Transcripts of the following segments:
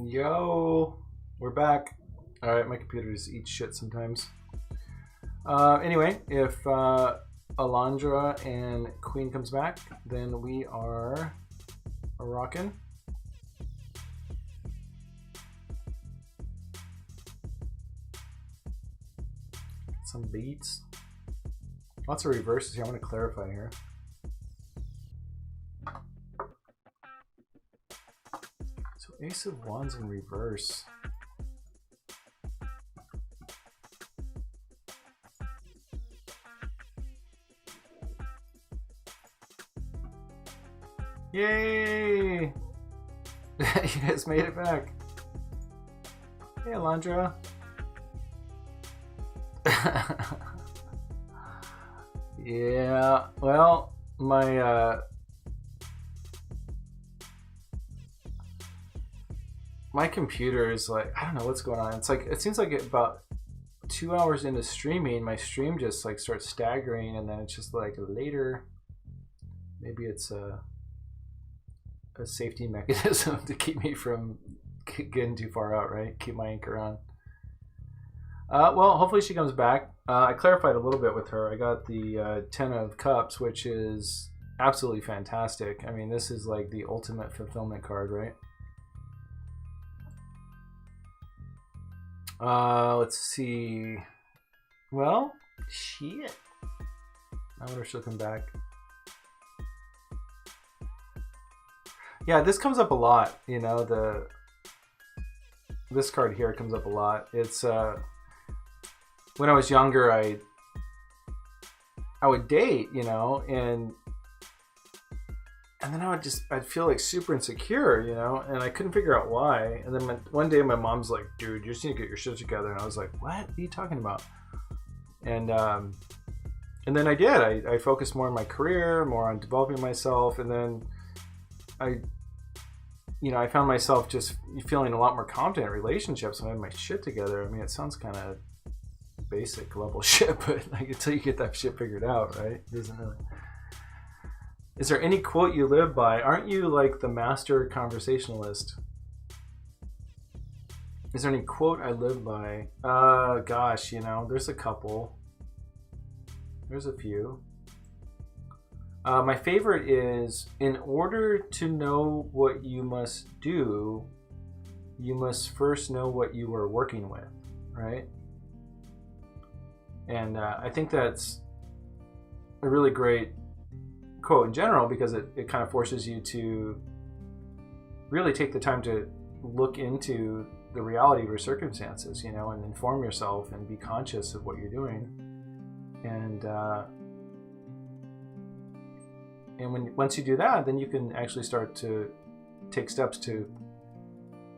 Yo, we're back. All right, my computer just eats shit sometimes. Anyway, if Alondra and Queen comes back, then we are rocking. Some beats. Lots of reverses here. I want to clarify here. So Ace of Wands in reverse. Yay! You guys made it back. Hey, Alondra. Yeah, well, my computer is like, I don't know what's going on. It's like, it seems like about 2 hours into streaming, my stream just like starts staggering, and then it's just like later. Maybe it's a safety mechanism to keep me from getting too far out, right? Keep my anchor on. Well, hopefully she comes back. I clarified a little bit with her. I got the 10 of Cups, which is absolutely fantastic. I mean, this is like the ultimate fulfillment card, right? Let's see. Well, shit. I wonder if she'll come back. Yeah, this comes up a lot, you know, this card here comes up a lot. It's when I was younger, I would date, you know, and then I'd feel like super insecure, you know, and I couldn't figure out why. And then one day my mom's like, dude, you just need to get your shit together. And I was like, what are you talking about? And then I did. I focused more on my career, more on developing myself, and then I found myself just feeling a lot more confident in relationships when I had my shit together. I mean, it sounds kind of basic level shit, but like until you get that shit figured out, right? It doesn't really. Is there any quote you live by? Aren't you like the master conversationalist? Is there any quote I live by? Gosh, you know, there's a couple. There's a few. My favorite is, in order to know what you must do, you must first know what you are working with, right? And I think that's a really great quote in general, because it kind of forces you to really take the time to look into the reality of your circumstances, you know, and inform yourself and be conscious of what you're doing. And once you do that, then you can actually start to take steps to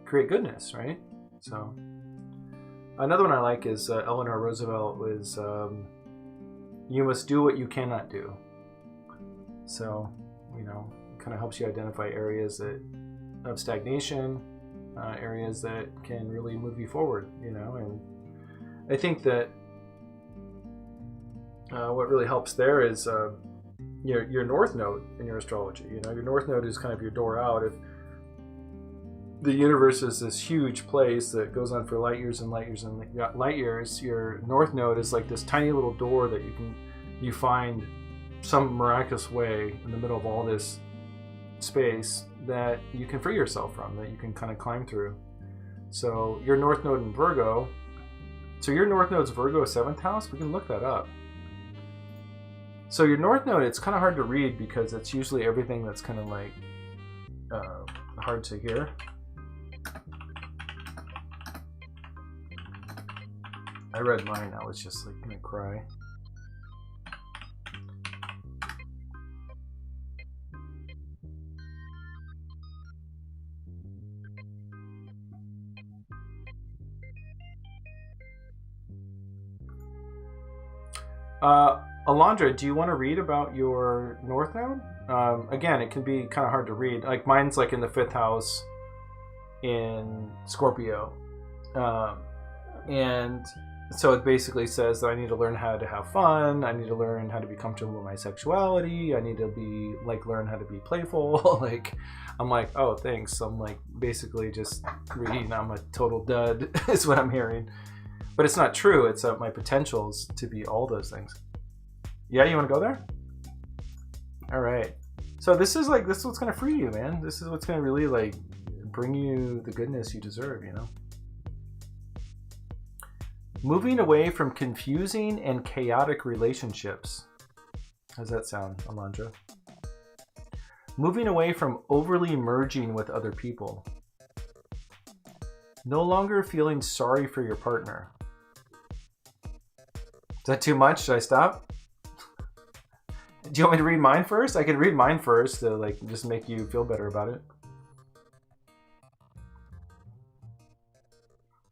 create goodness, right? So another one I like is Eleanor Roosevelt was, you must do what you cannot do. So, you know, it kind of helps you identify areas of stagnation, areas that can really move you forward, you know. And I think that what really helps there is your north node in your astrology. You know, your north node is kind of your door out. If the universe is this huge place that goes on for light years and light years and light years, your north node is like this tiny little door that you find some miraculous way in the middle of all this space that you can free yourself from, that you can kind of climb through. So your north node in Virgo. So your north node's Virgo 7th house. We can look that up. So your north node, it's kind of hard to read because it's usually everything that's kind of like hard to hear. I read mine, I was just like gonna cry. Alondra, do you want to read about your north node? Again, it can be kind of hard to read. Like mine's like in the 5th house in Scorpio. And So it basically says that I need to learn how to have fun. I need to learn how to be comfortable with my sexuality. I need to be like learn how to be playful. Like, I'm like, oh, thanks. I'm like basically just reading. I'm a total dud is what I'm hearing, but it's not true. It's my potentials to be all those things. Yeah, you want to go there? All right. So this is what's gonna free you, man. This is what's gonna really like bring you the goodness you deserve. You know. Moving away from confusing and chaotic relationships. How's that sound, Alondra? Moving away from overly merging with other people. No longer feeling sorry for your partner. Is that too much? Should I stop? Do you want me to read mine first? I can read mine first to like just make you feel better about it.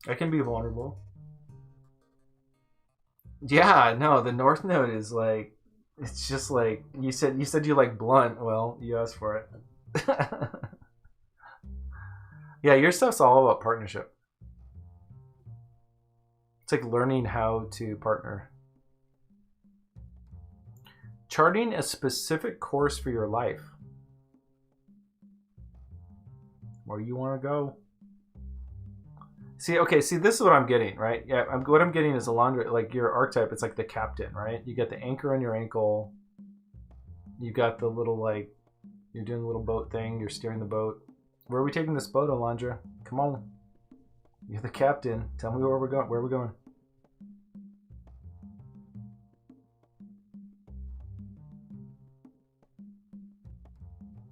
I can be vulnerable. Yeah, no, the North Node is like, it's just like, you said you like blunt. Well, you asked for it. Yeah, your stuff's all about partnership. It's like learning how to partner. Charting a specific course for your life. Where you want to go. See, this is what I'm getting, right? Yeah, what I'm getting is Alondra, like your archetype, it's like the captain, right? You got the anchor on your ankle. You got the little, like, you're doing the little boat thing. You're steering the boat. Where are we taking this boat, Alondra? Come on. You're the captain. Tell me where we're going. Where are we going?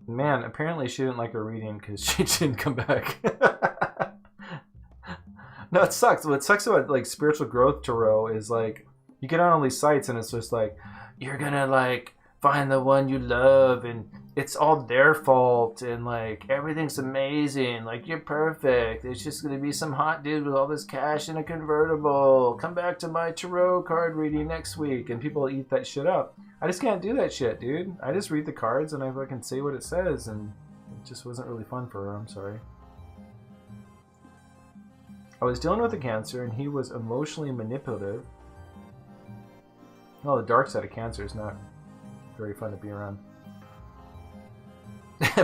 Man, apparently she didn't like her reading because she didn't come back. No, it sucks. What sucks about like spiritual growth tarot is like you get on all these sites and it's just like you're gonna like find the one you love and it's all their fault and like everything's amazing, like you're perfect. It's just gonna be some hot dude with all this cash in a convertible. Come back to my tarot card reading next week, and people eat that shit up. I just can't do that shit, dude. I just read the cards and I fucking say what it says, and it just wasn't really fun for her. I'm sorry. I was dealing with a Cancer, and he was emotionally manipulative. Well, the dark side of Cancer is not very fun to be around.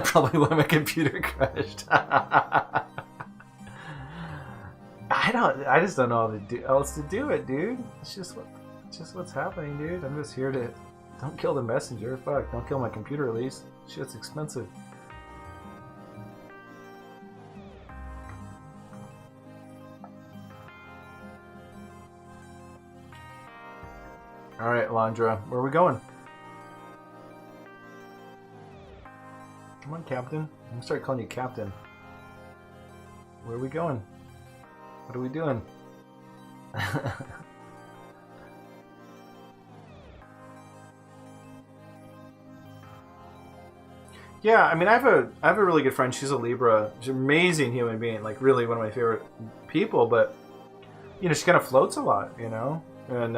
Probably why my computer crashed. I just don't know how else to do it, dude. It's just what's happening, dude. I'm just here to, don't kill the messenger. Fuck, don't kill my computer at least. Shit's expensive. All right, Alondra, where are we going? Come on, Captain. I'm gonna start calling you Captain. Where are we going? What are we doing? Yeah, I mean, I have a really good friend. She's a Libra. She's an amazing human being. Like, really one of my favorite people. But you know, she kind of floats a lot. You know, and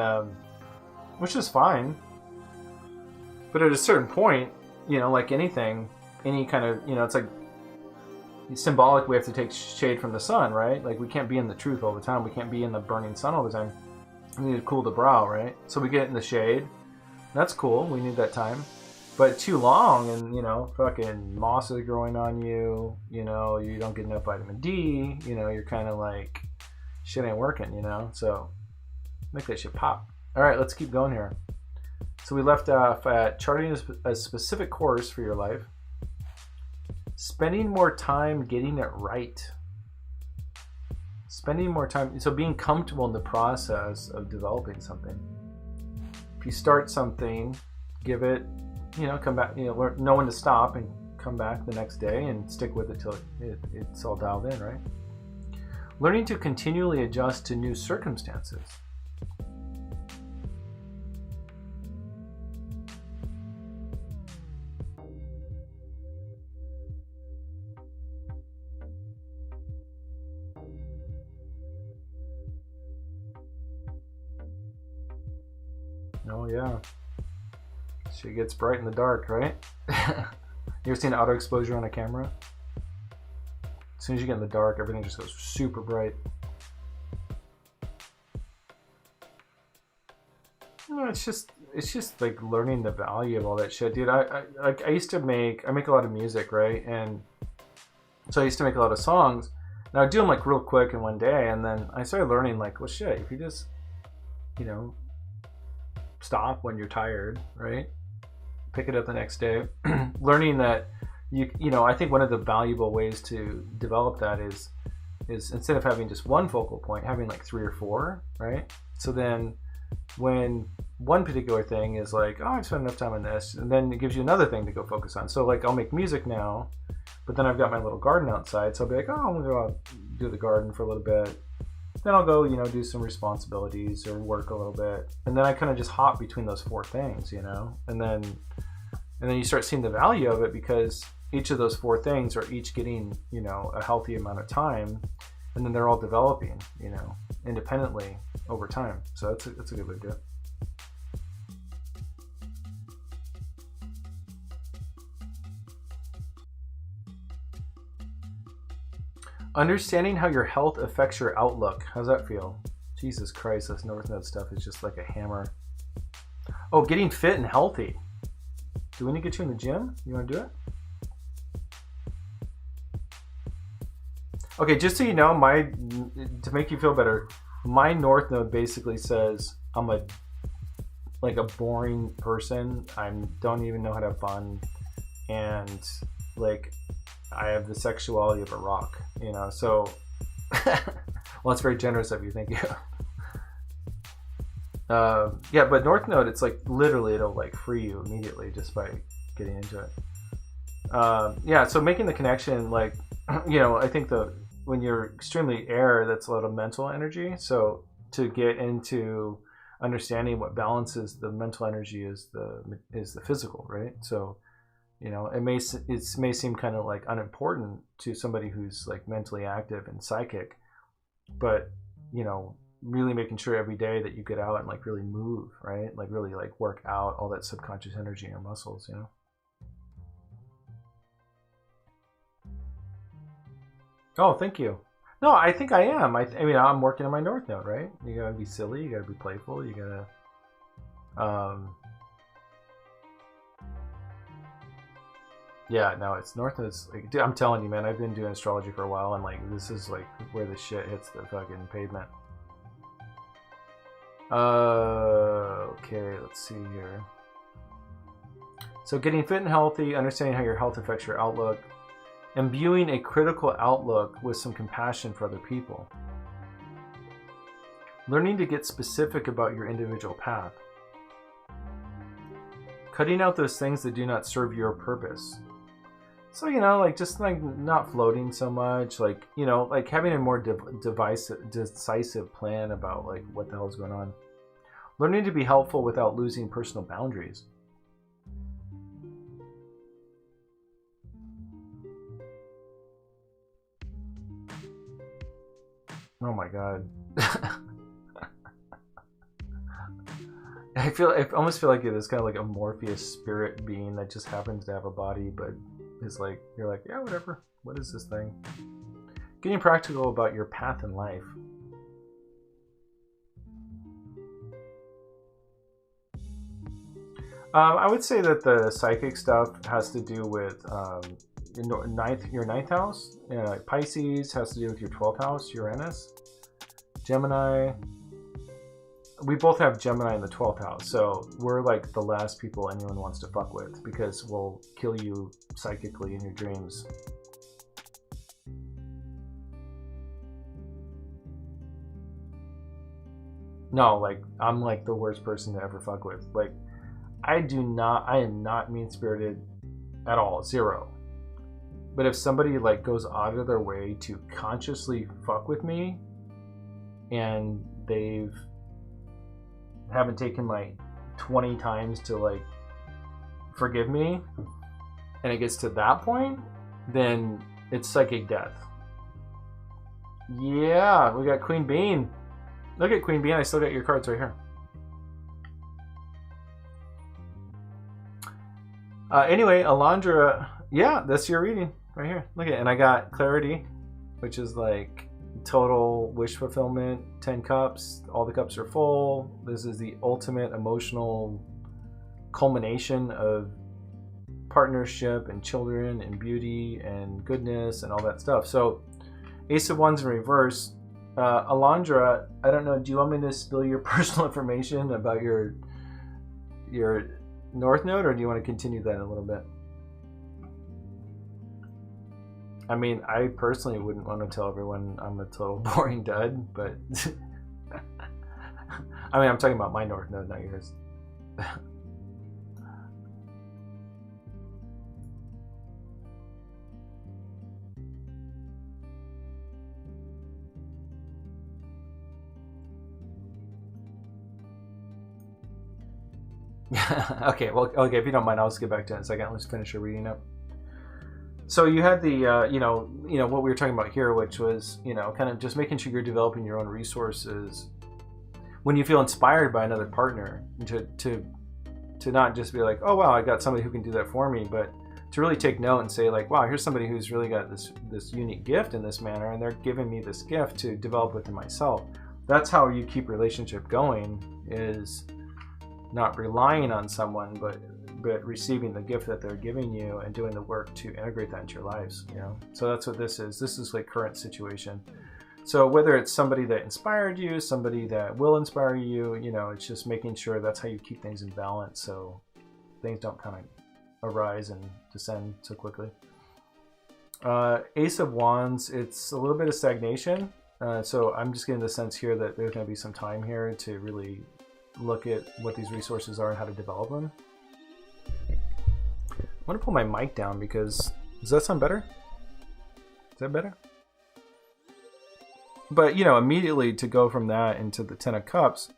which is fine. But at a certain point, you know, like anything, any kind of, you know, it's like symbolic. We have to take shade from the sun, right? Like we can't be in the truth all the time. We can't be in the burning sun all the time. We need to cool the brow, right? So we get in the shade. That's cool. We need that time. But too long, and you know, fucking moss is growing on you. You know, you don't get enough vitamin D. You know, you're kind of like, shit ain't working. You know, so make that shit pop. All right, let's keep going here. So we left off at charting a specific course for your life. Spending more time getting it right. Spending more time, so being comfortable in the process of developing something. If you start something, give it, you know, come back, you know, know when to stop and come back the next day and stick with it till it's all dialed in, right? Learning to continually adjust to new circumstances. Oh yeah, she gets bright in the dark, right? You ever seen auto exposure on a camera? As soon as you get in the dark, everything just goes super bright. it's just like learning the value of all that shit, dude. I used to make a lot of music, right? And so I used to make a lot of songs, and I would do them like real quick in one day, and then I started learning like, well, shit, if you just, you know, stop when you're tired, right? Pick it up the next day. Learning that you know, I think one of the valuable ways to develop that is instead of having just one focal point, having like 3 or 4, right? So then when one particular thing is like, oh, I've spent enough time on this, and then it gives you another thing to go focus on. So like I'll make music now, but then I've got my little garden outside, so I'll be like, oh, I'm gonna go out do the garden for a little bit. Then I'll go, you know, do some responsibilities or work a little bit, and then I kind of just hop between those 4 things, you know, and then you start seeing the value of it because each of those 4 things are each getting, you know, a healthy amount of time, and then they're all developing, you know, independently over time. So that's a good way to do it. Understanding how your health affects your outlook. How's that feel? Jesus Christ, this North Node stuff is just like a hammer. Oh, getting fit and healthy. Do we need to get you in the gym? You want to do it? Okay, just so you know, to make you feel better, my North Node basically says I'm a boring person. I don't even know how to have fun, and like I have the sexuality of a rock, you know. So, well, it's very generous of you. Thank you. Yeah, but North Node, it's like literally it'll like free you immediately just by getting into it. Yeah, so making the connection, like, you know, I think when you're extremely air, that's a lot of mental energy. So to get into understanding what balances the mental energy is the physical, right? So, you know, it may seem kind of like unimportant to somebody who's like mentally active and psychic, but, you know, really making sure every day that you get out and like really move, right? Like really like work out all that subconscious energy in your muscles, you know? Oh, thank you. No, I think I am. I mean, I'm working on my North Node, right? You gotta be silly. You gotta be playful. You gotta, yeah. No, it's North Node's. Like, dude, I'm telling you, man. I've been doing astrology for a while, and like, this is like where the shit hits the fucking pavement. Okay. Let's see here. So, getting fit and healthy, understanding how your health affects your outlook. Imbuing a critical outlook with some compassion for other people. Learning to get specific about your individual path. Cutting out those things that do not serve your purpose. So, you know, like just like not floating so much, like, you know, like having a more decisive plan about like what the hell is going on. Learning to be helpful without losing personal boundaries. Oh my god. I almost feel like it is kind of like a Morpheus spirit being that just happens to have a body, but is like, you're like, yeah, whatever. What is this thing? Getting practical about your path in life. I would say that the psychic stuff has to do with your ninth house. Like Pisces has to do with your 12th house, Uranus. Gemini. We both have Gemini in the 12th house, so we're like the last people anyone wants to fuck with because we'll kill you psychically in your dreams. No, like I'm like the worst person to ever fuck with. Like I am not mean-spirited at all, 0. But if somebody like goes out of their way to consciously fuck with me and haven't taken like 20 times to like forgive me and it gets to that point, then it's psychic death. Yeah, we got Queen Bean. Look at Queen Bean, I still got your cards right here. Anyway, Alondra, yeah, that's your reading right here. Look at it. And I got Clarity, which is like total wish fulfillment. 10 cups, all the cups are full. This is the ultimate emotional culmination of partnership and children and beauty and goodness and all that stuff. So Ace of Wands in reverse. Alondra, I don't know, do you want me to spill your personal information about your North Node, or do you want to continue that a little bit? I mean, I personally wouldn't want to tell everyone I'm a total boring dud, but I mean, I'm talking about my North Node, not yours. Okay, well, okay, if you don't mind, I'll just get back to it in a second. Let's finish your reading up. So you had the, you know, what we were talking about here, which was, kind of just making sure you're developing your own resources when you feel inspired by another partner, to not just be like, oh wow, I got somebody who can do that for me, but to really take note and say like, wow, here's somebody who's really got this unique gift in this manner, and they're giving me this gift to develop within myself. That's how you keep relationship going, is not relying on someone, but receiving the gift that they're giving you and doing the work to integrate that into your lives. So that's what this is. This is like current situation. So whether it's somebody that inspired you, somebody that will inspire you, it's just making sure that's how you keep things in balance, so things don't kind of arise and descend so quickly. Ace of Wands, it's a little bit of stagnation. So I'm just getting the sense here that there's going to be some time here to really look at what these resources are and how to develop them. I'm going to pull my mic down because, does that sound better? Is that better? But, immediately to go from that into the Ten of Cups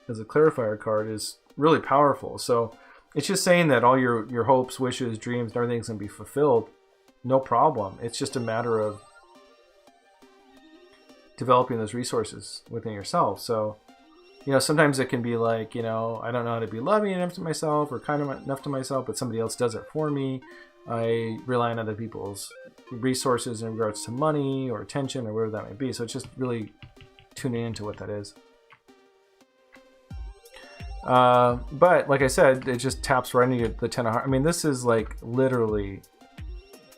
as a clarifier card is really powerful. So it's just saying that all your hopes, wishes, dreams, and everything's going to be fulfilled. No problem. It's just a matter of developing those resources within yourself. So, sometimes it can be like, I don't know how to be loving enough to myself or kind of enough to myself, but somebody else does it for me. I rely on other people's resources in regards to money or attention or whatever that may be. So it's just really tuning into what that is. But like I said, it just taps right into the Ten of Hearts. I mean, this is like literally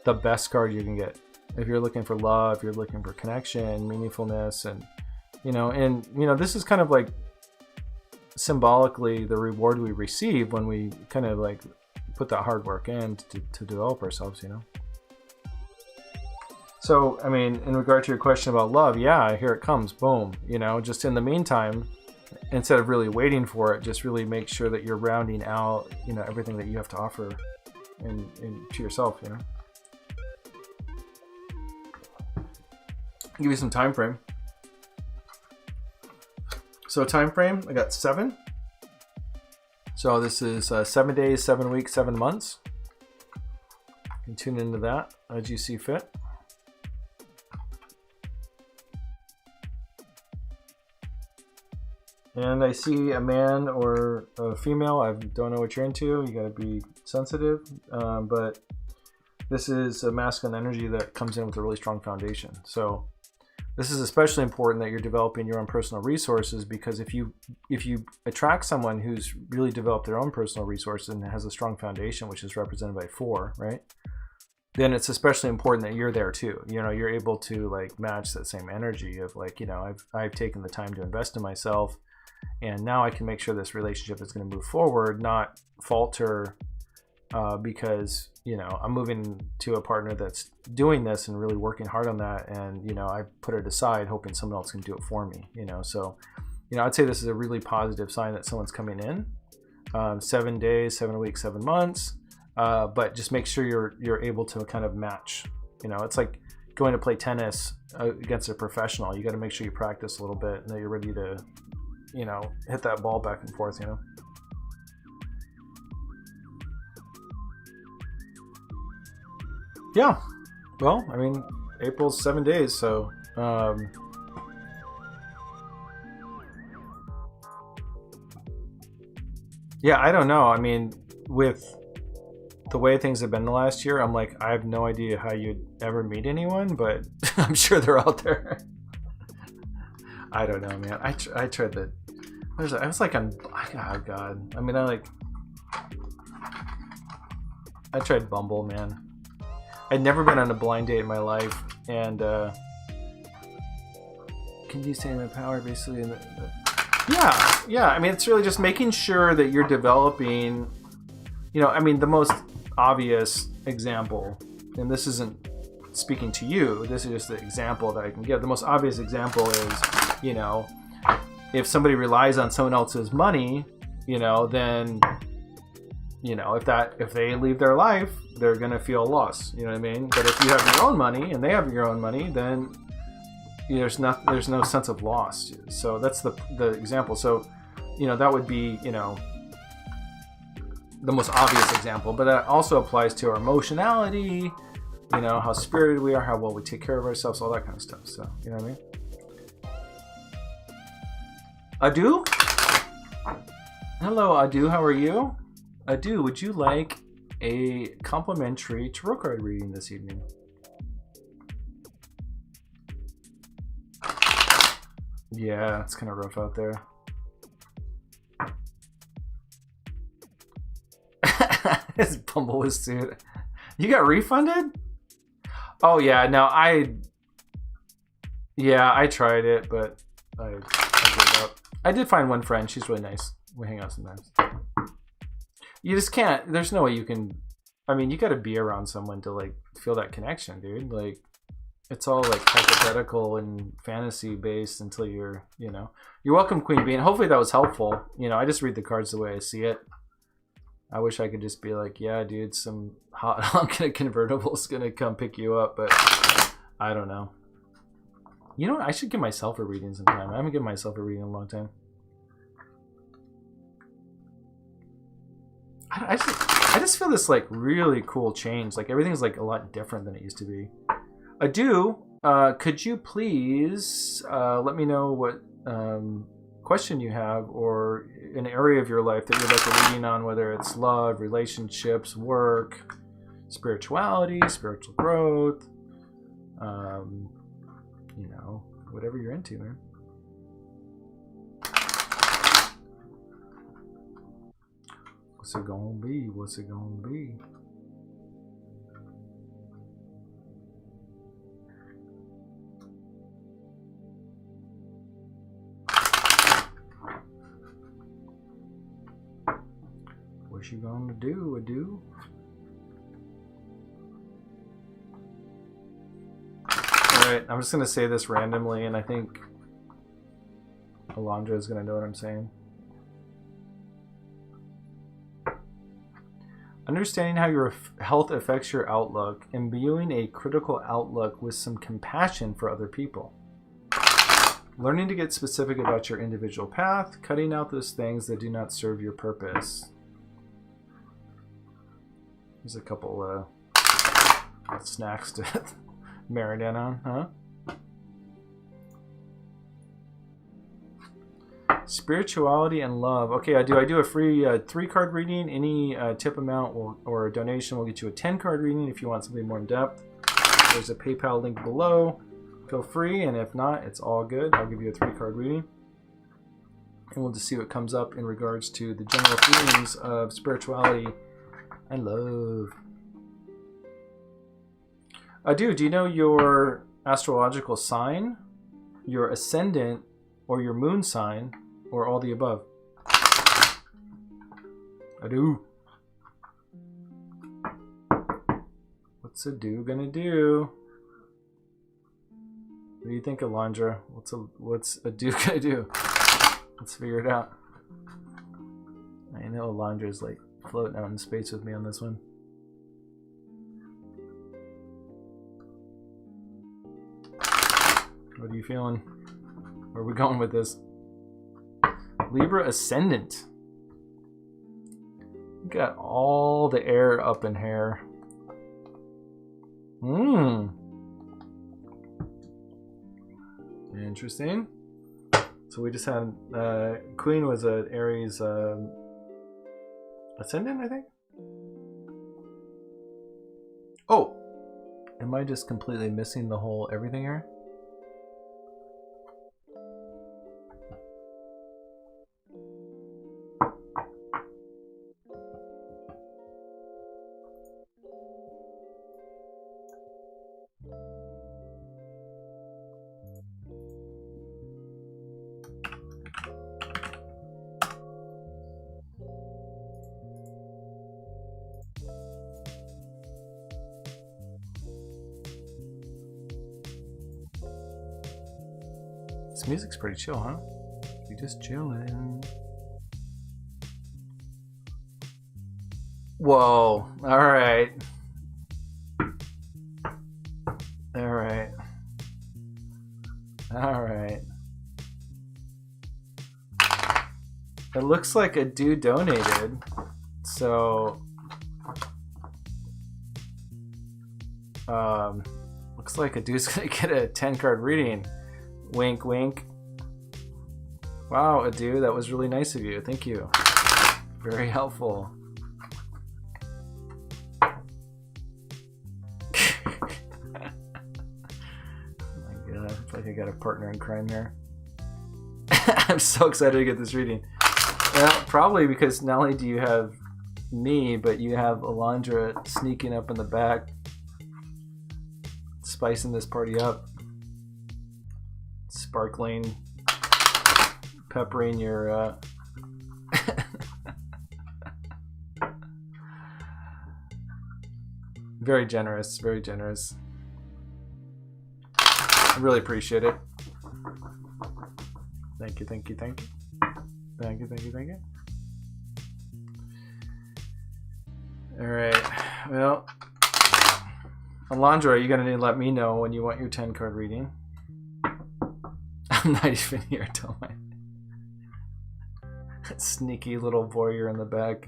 the best card you can get. If you're looking for love, if you're looking for connection, meaningfulness, and, this is kind of like symbolically the reward we receive when we kind of like put that hard work in to develop ourselves, So, I mean, in regard to your question about love, yeah, here it comes, boom, just in the meantime, instead of really waiting for it, just really make sure that you're rounding out, everything that you have to offer in to yourself, Give you some time frame. So time frame, I got 7. So this is 7 days, 7 weeks, 7 months. You can tune into that as you see fit. And I see a man or a female. I don't know what you're into. You got to be sensitive. But this is a masculine energy that comes in with a really strong foundation. So this is especially important that you're developing your own personal resources, because if you attract someone who's really developed their own personal resources and has a strong foundation, which is represented by 4, right? Then it's especially important that you're there too. You're able to like match that same energy of like, I've taken the time to invest in myself, and now I can make sure this relationship is going to move forward, not falter because I'm moving to a partner that's doing this and really working hard on that, and I put it aside hoping someone else can do it for me. So I'd say this is a really positive sign that someone's coming in. 7 days, 7 weeks, 7 months, but just make sure you're able to kind of match. It's like going to play tennis against a professional. You got to make sure you practice a little bit and that you're ready to hit that ball back and forth. Yeah, well, I mean, April's 7 days, so yeah, I don't know. I mean, with the way things have been the last year, I'm like, I have no idea how you'd ever meet anyone, but I'm sure they're out there. I don't know, man. I tried the. I was like on. Oh God. I mean, I tried Bumble, man. I'd never been on a blind date in my life, and can you say my power basically? Yeah. I mean, it's really just making sure that you're developing. You know, I mean, the most obvious example, and this isn't speaking to you. This is just the example that I can give. The most obvious example is, you know, if somebody relies on someone else's money, you know, then, you know, if they leave their life, they're gonna feel loss. You know what I mean? But if you have your own money and they have your own money, then there's no sense of loss. So that's the example. So, you know, that would be, you know, the most obvious example. But that also applies to our emotionality. You know, how spirited we are, how well we take care of ourselves, all that kind of stuff. So, you know what I mean? Adu? Hello, Adu. How are you? Adu, would you like a complimentary tarot card reading this evening? Yeah, it's kind of rough out there. His Bumble was sued. You got refunded? Oh yeah, no, I tried it, but I gave up. I did find one friend. She's really nice. We hang out sometimes. You just can't. There's no way you can. I mean, you got to be around someone to like feel that connection, dude. Like, it's all like hypothetical and fantasy based until you're, you know. You're welcome, Queen Bee. And hopefully that was helpful. You know, I just read the cards the way I see it. I wish I could just be like, yeah, dude, some hot hunk in a convertible is gonna come pick you up, but I don't know. You know what? I should give myself a reading sometime. I haven't given myself a reading in a long time. I just feel this like really cool change. Like everything's like a lot different than it used to be. Adu, could you please let me know what question you have or an area of your life that you'd like a reading on, whether it's love, relationships, work, spirituality, spiritual growth, you know, whatever you're into, man. What's it gonna be? What's it gonna be? What you gonna do, Adu? Alright, I'm just gonna say this randomly, and I think Alondra is gonna know what I'm saying. Understanding how your health affects your outlook, imbuing a critical outlook with some compassion for other people. Learning to get specific about your individual path, cutting out those things that do not serve your purpose. There's a couple snacks to marinate on, huh? Spirituality and love. Okay, I do a free 3-card reading. Any tip amount or donation will get you a 10-card reading if you want something more in depth. There's a PayPal link below. Feel free, and if not, it's all good. I'll give you a 3-card reading. And we'll just see what comes up in regards to the general themes of spirituality and love. Do you know your astrological sign, your ascendant, or your moon sign, or all the above? Adu. What's Adu gonna do? What do you think, Alondra? What's Adu gonna do? Let's figure it out. I know Alondra's like floating out in space with me on this one. What are you feeling? Where are we going with this? Libra ascendant. You got all the air up in here. Interesting. So we just had Queen was an Aries ascendant, I think. Oh, am I just completely missing the whole everything here? This music's pretty chill, huh? We just chilling. Whoa! All right. All right. All right. It looks like a dude donated, so looks like a dude's gonna get a 10-card reading. Wink, wink. Wow, Adu, that was really nice of you. Thank you. Very helpful. Oh my god, I feel like I got a partner in crime here. I'm so excited to get this reading. Well, probably because not only do you have me, but you have Alondra sneaking up in the back, spicing this party up, sparkling, peppering your very generous, very generous. I really appreciate it. Thank you, thank you, thank you. Thank you, thank you, thank you. Alright, well, Alondra, you're going to need to let me know when you want your 10-card reading. I'm not even here till my sneaky little voyeur in the back.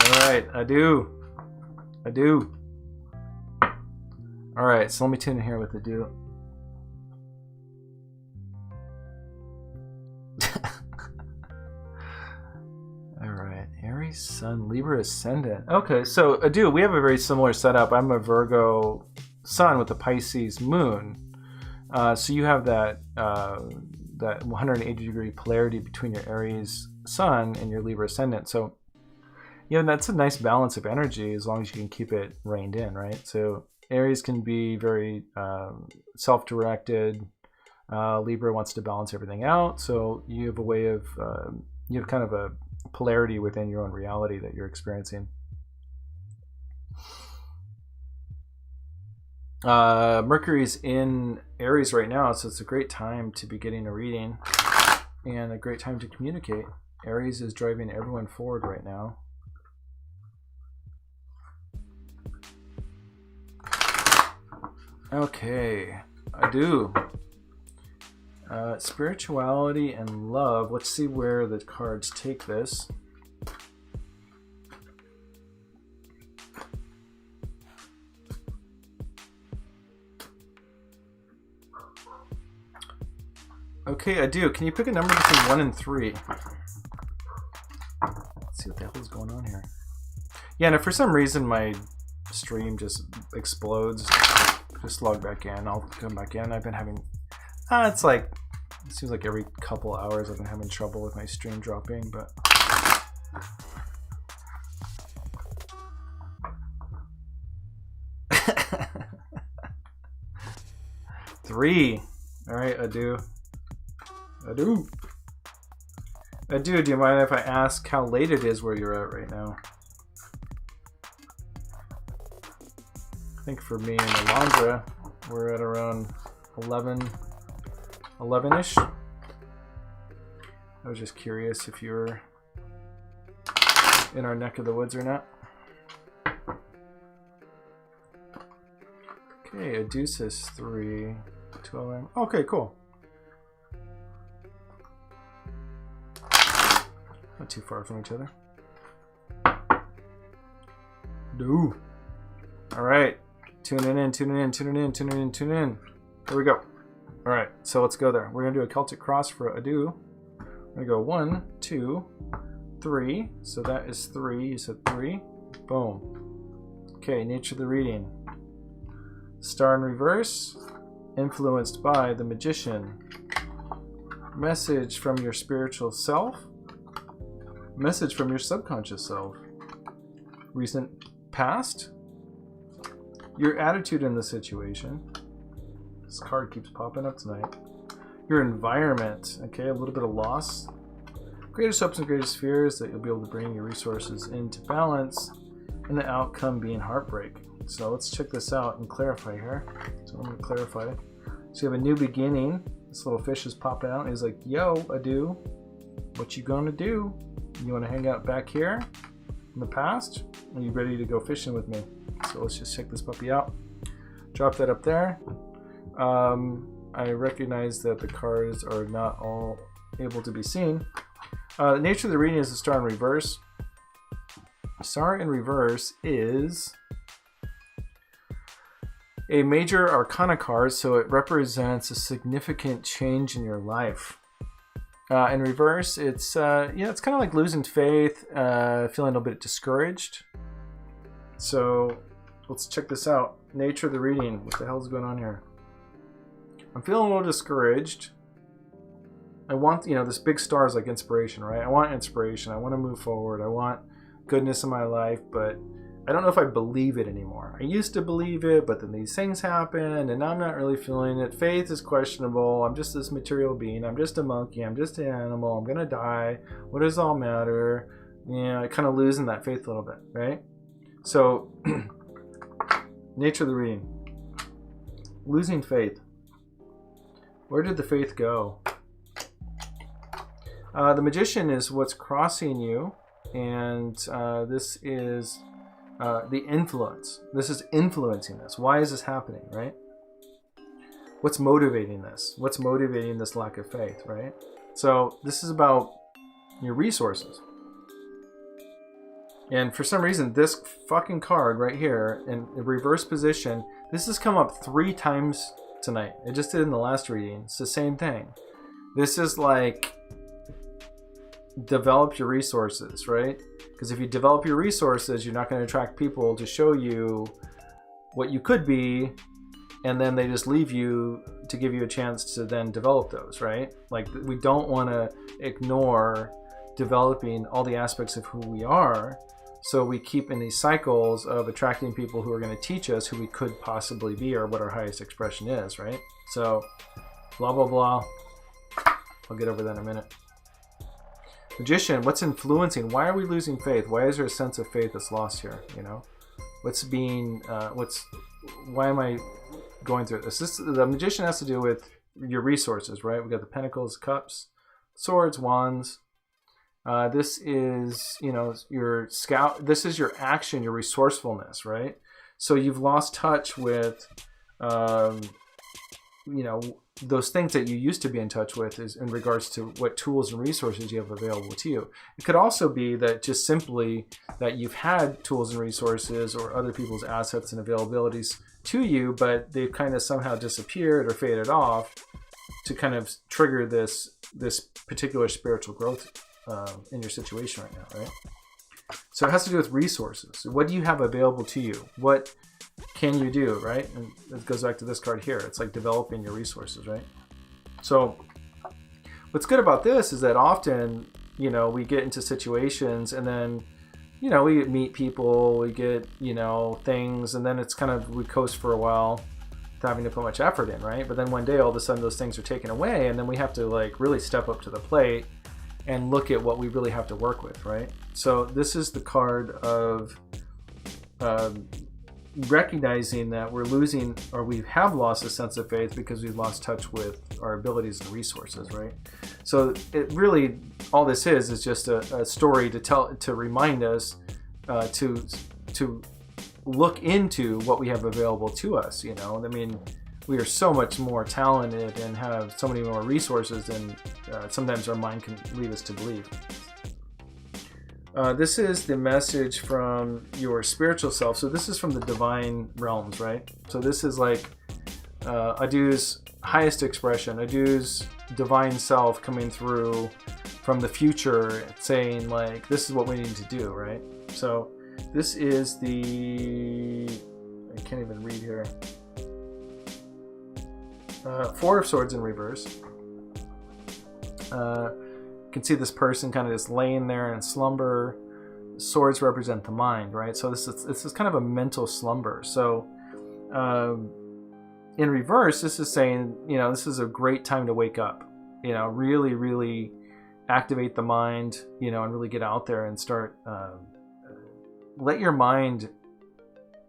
Alright, I do. Alright, so let me tune in here with the do. Alright, Aries Sun, Libra Ascendant. Okay, so Adu, we have a very similar setup. I'm a Virgo Sun with a Pisces Moon. So you have that that 180-degree polarity between your Aries Sun and your Libra Ascendant. So, you know, that's a nice balance of energy as long as you can keep it reined in, right? So Aries can be very self-directed. Libra wants to balance everything out. So you have a way of, you have kind of a polarity within your own reality that you're experiencing. Mercury's in Aries right now, so it's a great time to be getting a reading and a great time to communicate. Aries is driving everyone forward right now. Okay, I do. Spirituality and love. Let's see where the cards take this. Okay, I do. Can you pick a number between 1 and 3? Let's see what the hell is going on here. Yeah, and if for some reason my stream just explodes, just log back in. I'll come back in. I've been having... it seems like every couple hours I've been having trouble with my stream dropping, but... Three. Alright, I do. Do you mind if I ask how late it is where you're at right now? I think for me and Alondra, we're at around 11-ish. I was just curious if you're in our neck of the woods or not. Okay, a deuce is 3, 12. Okay, cool. Not too far from each other. Do. Alright. Tuning in. Here we go. Alright, so let's go there. We're going to do a Celtic cross for Adu. We're going to go 1, 2, 3. So that is 3. You said 3. Boom. Okay, nature of the reading. Star in reverse. Influenced by the Magician. Message from your spiritual self. Message from your subconscious self. Recent past. Your attitude in the situation. This card keeps popping up tonight. Your environment. Okay, a little bit of loss. Greatest hopes and greatest fears that you'll be able to bring your resources into balance. And the outcome being heartbreak. So let's check this out and clarify here. So I'm going to clarify. So you have a new beginning. This little fish is popping out. He's like, yo, Adu, what you gonna do? You wanna hang out back here in the past? Are you ready to go fishing with me? So let's just check this puppy out. Drop that up there. I recognize that the cards are not all able to be seen. The nature of the reading is the star in reverse. Star in reverse is a major arcana card, so it represents a significant change in your life. In reverse, it's it's kind of like losing faith, feeling a little bit discouraged. So let's check this out. Nature of the reading. What the hell is going on here? I'm feeling a little discouraged. I want, this big star is like inspiration, right? I want inspiration. I want to move forward. I want goodness in my life, but I don't know if I believe it anymore. I used to believe it, but then these things happen, and now I'm not really feeling it. Faith is questionable. I'm just this material being. I'm just a monkey. I'm just an animal. I'm going to die. What does all matter? I kind of losing that faith a little bit, right? So, nature of the reading. Losing faith. Where did the faith go? The Magician is what's crossing you, and this is the influence. This is influencing this. Why is this happening, right? What's motivating this? What's motivating this lack of faith, right? So this is about your resources. And for some reason, this fucking card right here in reverse position, this has come up 3 times tonight. It just did in the last reading. It's the same thing. This is like, develop your resources, right? Because if you develop your resources, you're not going to attract people to show you what you could be, and then they just leave you to give you a chance to then develop those, right? Like, we don't want to ignore developing all the aspects of who we are, so we keep in these cycles of attracting people who are going to teach us who we could possibly be or what our highest expression is, right? So, blah, blah, blah. I'll get over that in a minute. Magician, what's influencing? Why are we losing faith? Why is there a sense of faith that's lost here? Why am I going through this? The Magician has to do with your resources, right? We got the Pentacles, Cups, Swords, Wands. This is, your scout. This is your action, your resourcefulness, right? So you've lost touch with, those things that you used to be in touch with is in regards to what tools and resources you have available to you. It could also be that just simply that you've had tools and resources or other people's assets and availabilities to you, but they've kind of somehow disappeared or faded off to kind of trigger this particular spiritual growth in your situation right now, right? So it has to do with resources. What do you have available to you? What can you do, right? And it goes back to this card here. It's like developing your resources, right? So what's good about this is that often, we get into situations and then, we meet people, we get, things, and then it's kind of, we coast for a while without having to put much effort in, right? But then one day, all of a sudden, those things are taken away, and then we have to like really step up to the plate and look at what we really have to work with, right? So this is the card of recognizing that we're losing, or we have lost a sense of faith because we've lost touch with our abilities and resources, right? So it really, all this is just a story to remind us to look into what we have available to us. I mean, we are so much more talented and have so many more resources than sometimes our mind can lead us to believe. This is the message from your spiritual self. So this is from the divine realms, right? So this is like Adu's highest expression, Adu's divine self coming through from the future saying like, this is what we need to do, right? So this is I can't even read here. 4 of Swords in reverse. You can see this person kind of just laying there in slumber. Swords represent the mind, right? So this is kind of a mental slumber. So in reverse, this is saying, this is a great time to wake up. Really, really activate the mind, and really get out there and start, let your mind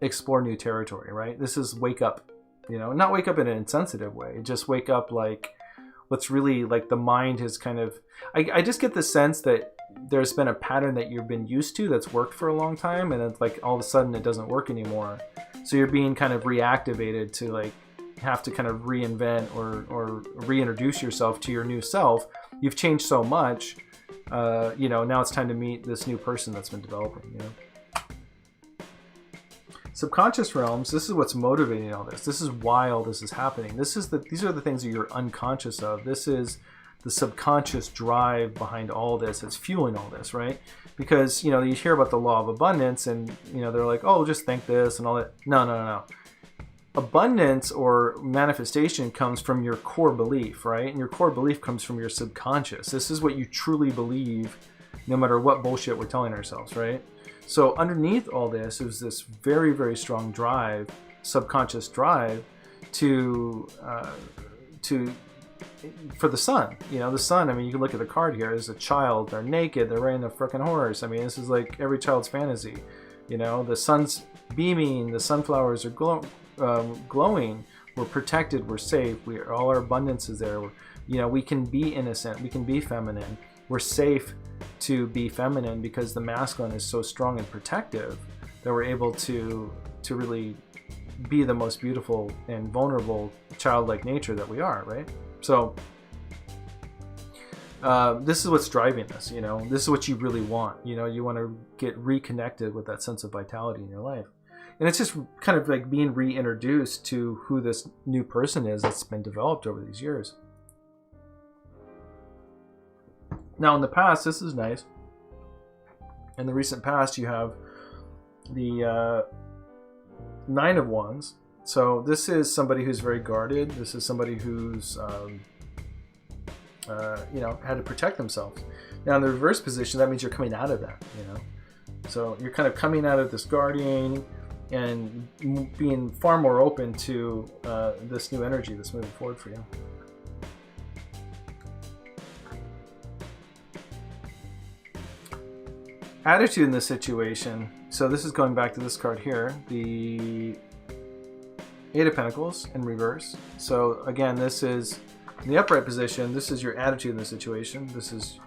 explore new territory, right? This is wake up You know, not wake up in an insensitive way, just wake up like what's really like the mind has kind of, I just get the sense that there's been a pattern that you've been used to that's worked for a long time, and it's like all of a sudden it doesn't work anymore. So you're being kind of reactivated to like have to kind of reinvent or reintroduce yourself to your new self. You've changed so much, you know, now it's time to meet this new person that's been developing, you know. Subconscious realms, this is what's motivating all this. This is why all this is happening. These are the things that you're unconscious of. This is the subconscious drive behind all this. It's fueling all this, right? Because, you know, you hear about the law of abundance and, you know, they're like, oh, just think this and all that. No. Abundance or manifestation comes from your core belief, right? And your core belief comes from your subconscious. This is what you truly believe, no matter what bullshit we're telling ourselves, right? So underneath all this is this very, very strong drive, subconscious drive for the sun. You know, the sun, I mean, you can look at the card here. There's a child, they're naked, they're riding a freaking horse. I mean, this is like every child's fantasy. You know, the sun's beaming, the sunflowers are glowing, we're protected, we're safe, all our abundance is there. You know, we can be innocent, we can be feminine. We're safe to be feminine because the masculine is so strong and protective that we're able to really be the most beautiful and vulnerable childlike nature that we are, right? So this is what's driving us, you know. This is what you really want. You know, you want to get reconnected with that sense of vitality in your life. And it's just kind of like being reintroduced to who this new person is that's been developed over these years. Now, in the past, this is nice. In the recent past, you have the Nine of Wands. So this is somebody who's very guarded. This is somebody who's, you know, had to protect themselves. Now, in the reverse position, that means you're coming out of that, you know. So you're kind of coming out of this guarding and being far more open to this new energy that's moving forward for you. Attitude in this situation. So this is going back to this card here, the Eight of Pentacles in reverse. So again, this is in the upright position. This is your attitude in this situation. This is,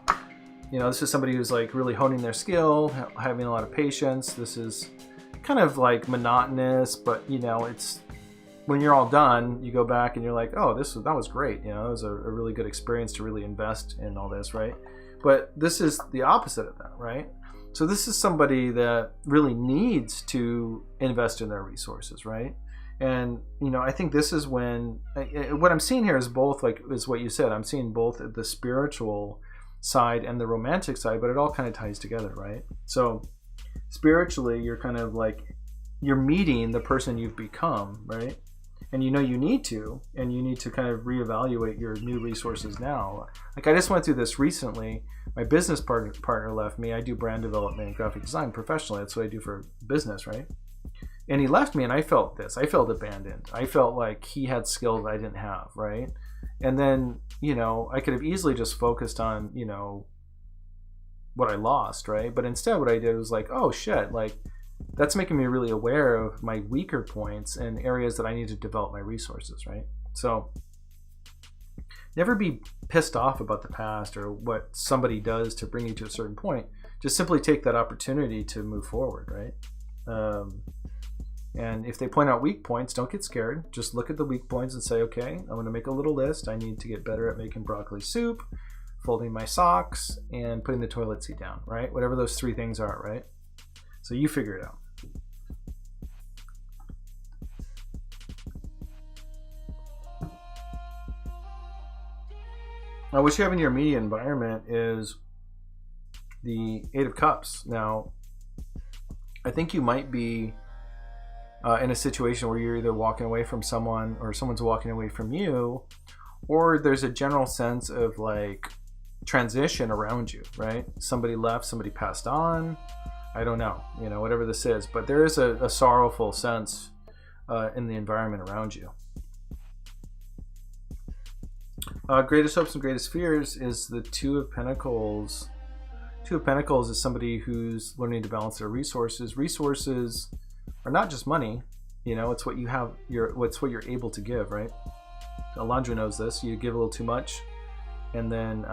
you know, this is somebody who's like really honing their skill, having a lot of patience. This is kind of like monotonous, but you know, it's when you're all done, you go back and you're like, oh, that was great. You know, it was a really good experience to really invest in all this, right? But this is the opposite of that, right? So this is somebody that really needs to invest in their resources, right? And, you know, I think this is when, what I'm seeing here is both, like, is what you said. I'm seeing both the spiritual side and the romantic side, but it all kind of ties together, right? So spiritually, you're kind of like, you're meeting the person you've become, right? And you know you need to, and you need to kind of reevaluate your new resources now. Like I just went through this recently. My business partner left me. I do brand development and graphic design professionally. That's what I do for business, right? And he left me, and I felt this. I felt abandoned. I felt like he had skills I didn't have, right? And then, you know, I could have easily just focused on, you know, what I lost, right? But instead what I did was like, oh shit, like, that's making me really aware of my weaker points and areas that I need to develop my resources, right? So never be pissed off about the past or what somebody does to bring you to a certain point. Just simply take that opportunity to move forward, right? And if they point out weak points, don't get scared. Just look at the weak points and say, okay, I'm going to make a little list. I need to get better at making broccoli soup, folding my socks, and putting the toilet seat down, right? Whatever those three things are, right? So you figure it out. Now, what you have in your immediate environment is the Eight of Cups. Now, I think you might be in a situation where you're either walking away from someone or someone's walking away from you, or there's a general sense of like transition around you, right? Somebody left, somebody passed on. I don't know, you know, whatever this is, but there is a sorrowful sense in the environment around you. Greatest hopes and greatest fears is the Two of Pentacles. Two of Pentacles is somebody who's learning to balance their resources. Resources are not just money. You know, it's what you have, what's what you're able to give, right? Alondra knows this. You give a little too much, and then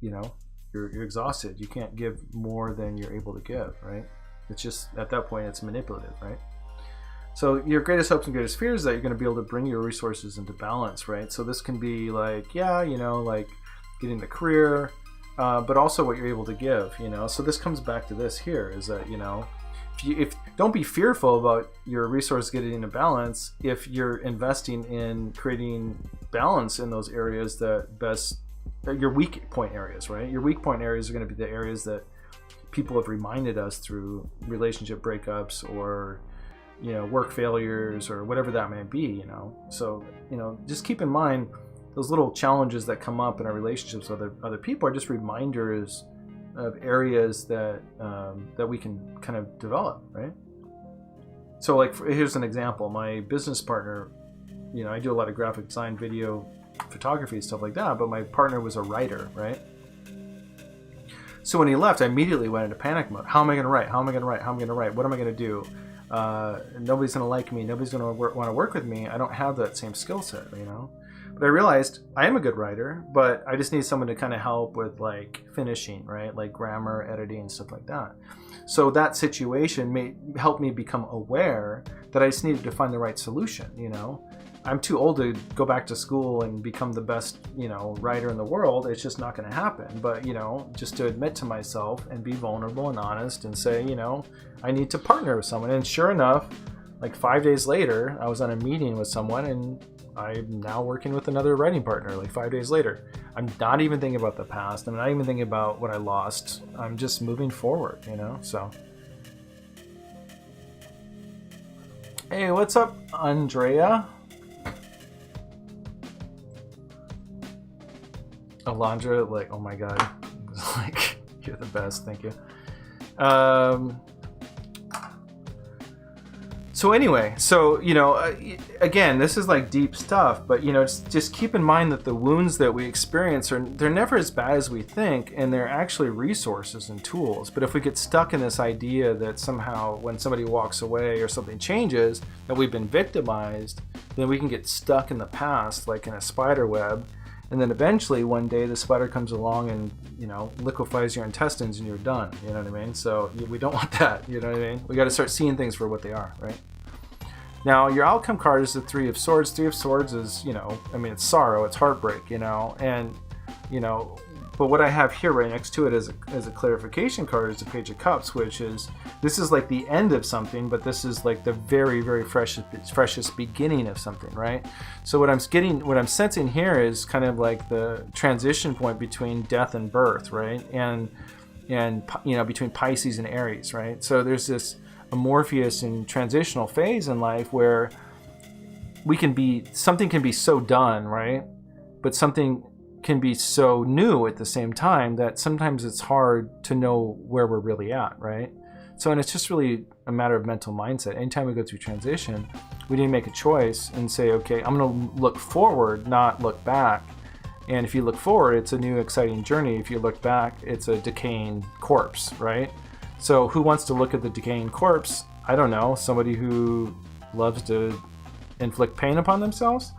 you know, you're exhausted. You can't give more than you're able to give, right? It's just, at that point, it's manipulative, right? So your greatest hopes and greatest fears is that you're going to be able to bring your resources into balance, right? So this can be like, yeah, you know, like getting the career, but also what you're able to give, you know? So this comes back to this here, is that, you know, if don't be fearful about your resource getting into balance if you're investing in creating balance in those areas that best, your weak point areas, right? Your weak point areas are going to be the areas that people have reminded us through relationship breakups or, you know, work failures or whatever that may be, you know? So, you know, just keep in mind those little challenges that come up in our relationships with other people are just reminders of areas that that we can kind of develop, right? So like, here's an example. My business partner, you know, I do a lot of graphic design, video, photography, stuff like that, but my partner was a writer, right? So when he left, I immediately went into panic mode. How am I going to write? How am I going to write? How am I going to write? What am I going to do? Nobody's going to like me. Nobody's going to want to work with me. I don't have that same skill set, you know? But I realized I am a good writer, but I just need someone to kind of help with like finishing, right? Like grammar, editing, stuff like that. So that situation help me become aware that I just needed to find the right solution, you know? I'm too old to go back to school and become the best, you know, writer in the world. It's just not going to happen. But, you know, just to admit to myself and be vulnerable and honest and say, you know, I need to partner with someone. And sure enough, like 5 days later, I was on a meeting with someone and I'm now working with another writing partner like 5 days later. I'm not even thinking about the past. I'm not even thinking about what I lost. I'm just moving forward, you know, so. Hey, what's up, Andrea? Alondra, like, oh my god, like, you're the best, thank you. So anyway, so, you know, again, this is like deep stuff, but, you know, just keep in mind that the wounds that we experience they're never as bad as we think, and they're actually resources and tools. But if we get stuck in this idea that somehow when somebody walks away or something changes, that we've been victimized, then we can get stuck in the past, like in a spider web. And then eventually one day the spider comes along and, you know, liquefies your intestines and you're done. You know what I mean? So we don't want that. You know what I mean? We got to start seeing things for what they are, right? Now, your outcome card is the Three of Swords. Three of Swords is, you know, I mean, it's sorrow, it's heartbreak, you know, and, you know, but what I have here right next to it is a clarification card is the Page of Cups, which is, this is like the end of something, but this is like the very, very freshest beginning of something, right? So what I'm sensing here is kind of like the transition point between death and birth, right? And you know, between Pisces and Aries, right? So there's this amorphous and transitional phase in life where something can be so done, right? But something can be so new at the same time that sometimes it's hard to know where we're really at, right? So, and it's just really a matter of mental mindset. Anytime we go through transition, we need to make a choice and say, okay, I'm going to look forward, not look back. And if you look forward, it's a new exciting journey. If you look back, it's a decaying corpse, right? So who wants to look at the decaying corpse? I don't know, somebody who loves to inflict pain upon themselves?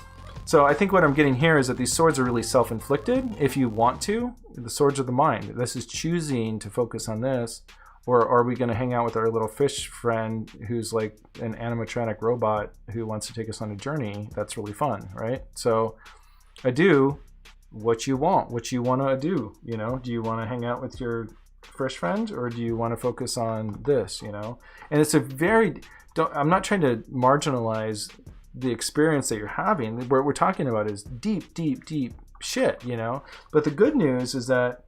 So I think what I'm getting here is that these swords are really self-inflicted. If you want to, the swords of the mind. This is choosing to focus on this, or are we going to hang out with our little fish friend who's like an animatronic robot who wants to take us on a journey? That's really fun, right? So I do what you want to do. You know, do you want to hang out with your fish friend, or do you want to focus on this? You know, and it's I'm not trying to marginalize the experience that you're having. What we're talking about is deep, deep, deep shit, you know? But the good news is that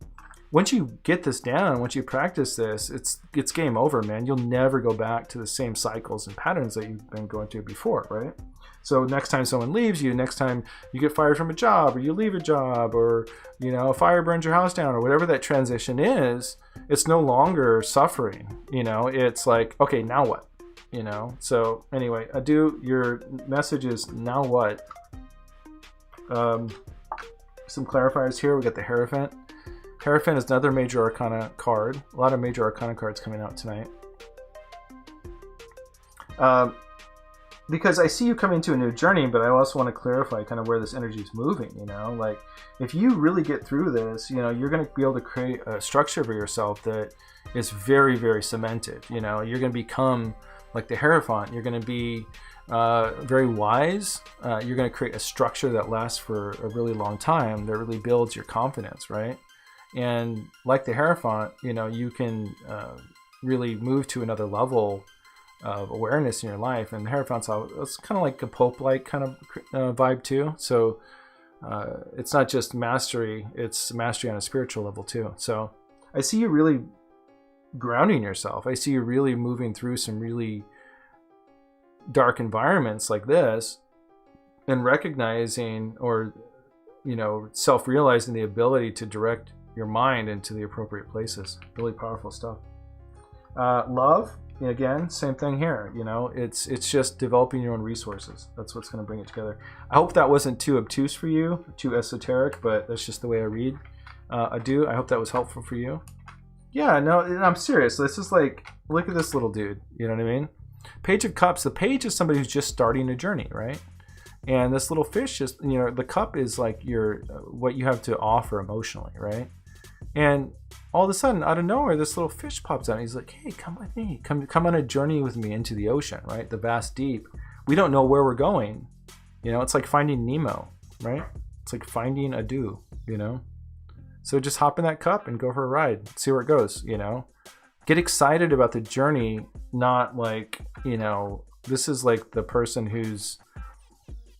once you get this down, once you practice this, it's game over, man. You'll never go back to the same cycles and patterns that you've been going through before, right? So next time someone leaves you, next time you get fired from a job, or you leave a job, or, you know, a fire burns your house down, or whatever that transition is, it's no longer suffering, you know? It's like, okay, now what? You know, so anyway, your message is now what? Some clarifiers here. We got the Hierophant. Hierophant is another major arcana card. A lot of major arcana cards coming out tonight. Because I see you coming to a new journey, but I also want to clarify kind of where this energy is moving, you know? Like, if you really get through this, you know, you're going to be able to create a structure for yourself that is very, very cemented, you know? You're going to become like the Hierophant. You're going to be very wise. You're going to create a structure that lasts for a really long time, that really builds your confidence, right? And like the Hierophant, you know, you can really move to another level of awareness in your life. And the Hierophant's, it's kind of like a Pope-like kind of vibe too. So it's not just mastery, it's mastery on a spiritual level too. So I see you really grounding yourself. I see you really moving through some really dark environments like this and recognizing, or, you know, self-realizing the ability to direct your mind into the appropriate places. Really powerful stuff. Love, again, same thing here. You know, it's just developing your own resources. That's what's going to bring it together. I hope that wasn't too obtuse for you, too esoteric, but that's just the way I read. I hope that was helpful for you. Yeah, no, I'm serious. This is like, look at this little dude. You know what I mean? Page of Cups. The page is somebody who's just starting a journey, right? And this little fish is, you know, the cup is like your what you have to offer emotionally, right? And all of a sudden, out of nowhere, this little fish pops out. And he's like, "Hey, come with me. Come on a journey with me into the ocean, right? The vast deep. We don't know where we're going. You know, it's like finding Nemo, right? It's like finding a dew, you know? So just hop in that cup and go for a ride. See where it goes, you know? Get excited about the journey, not like, you know, this is like the person who's,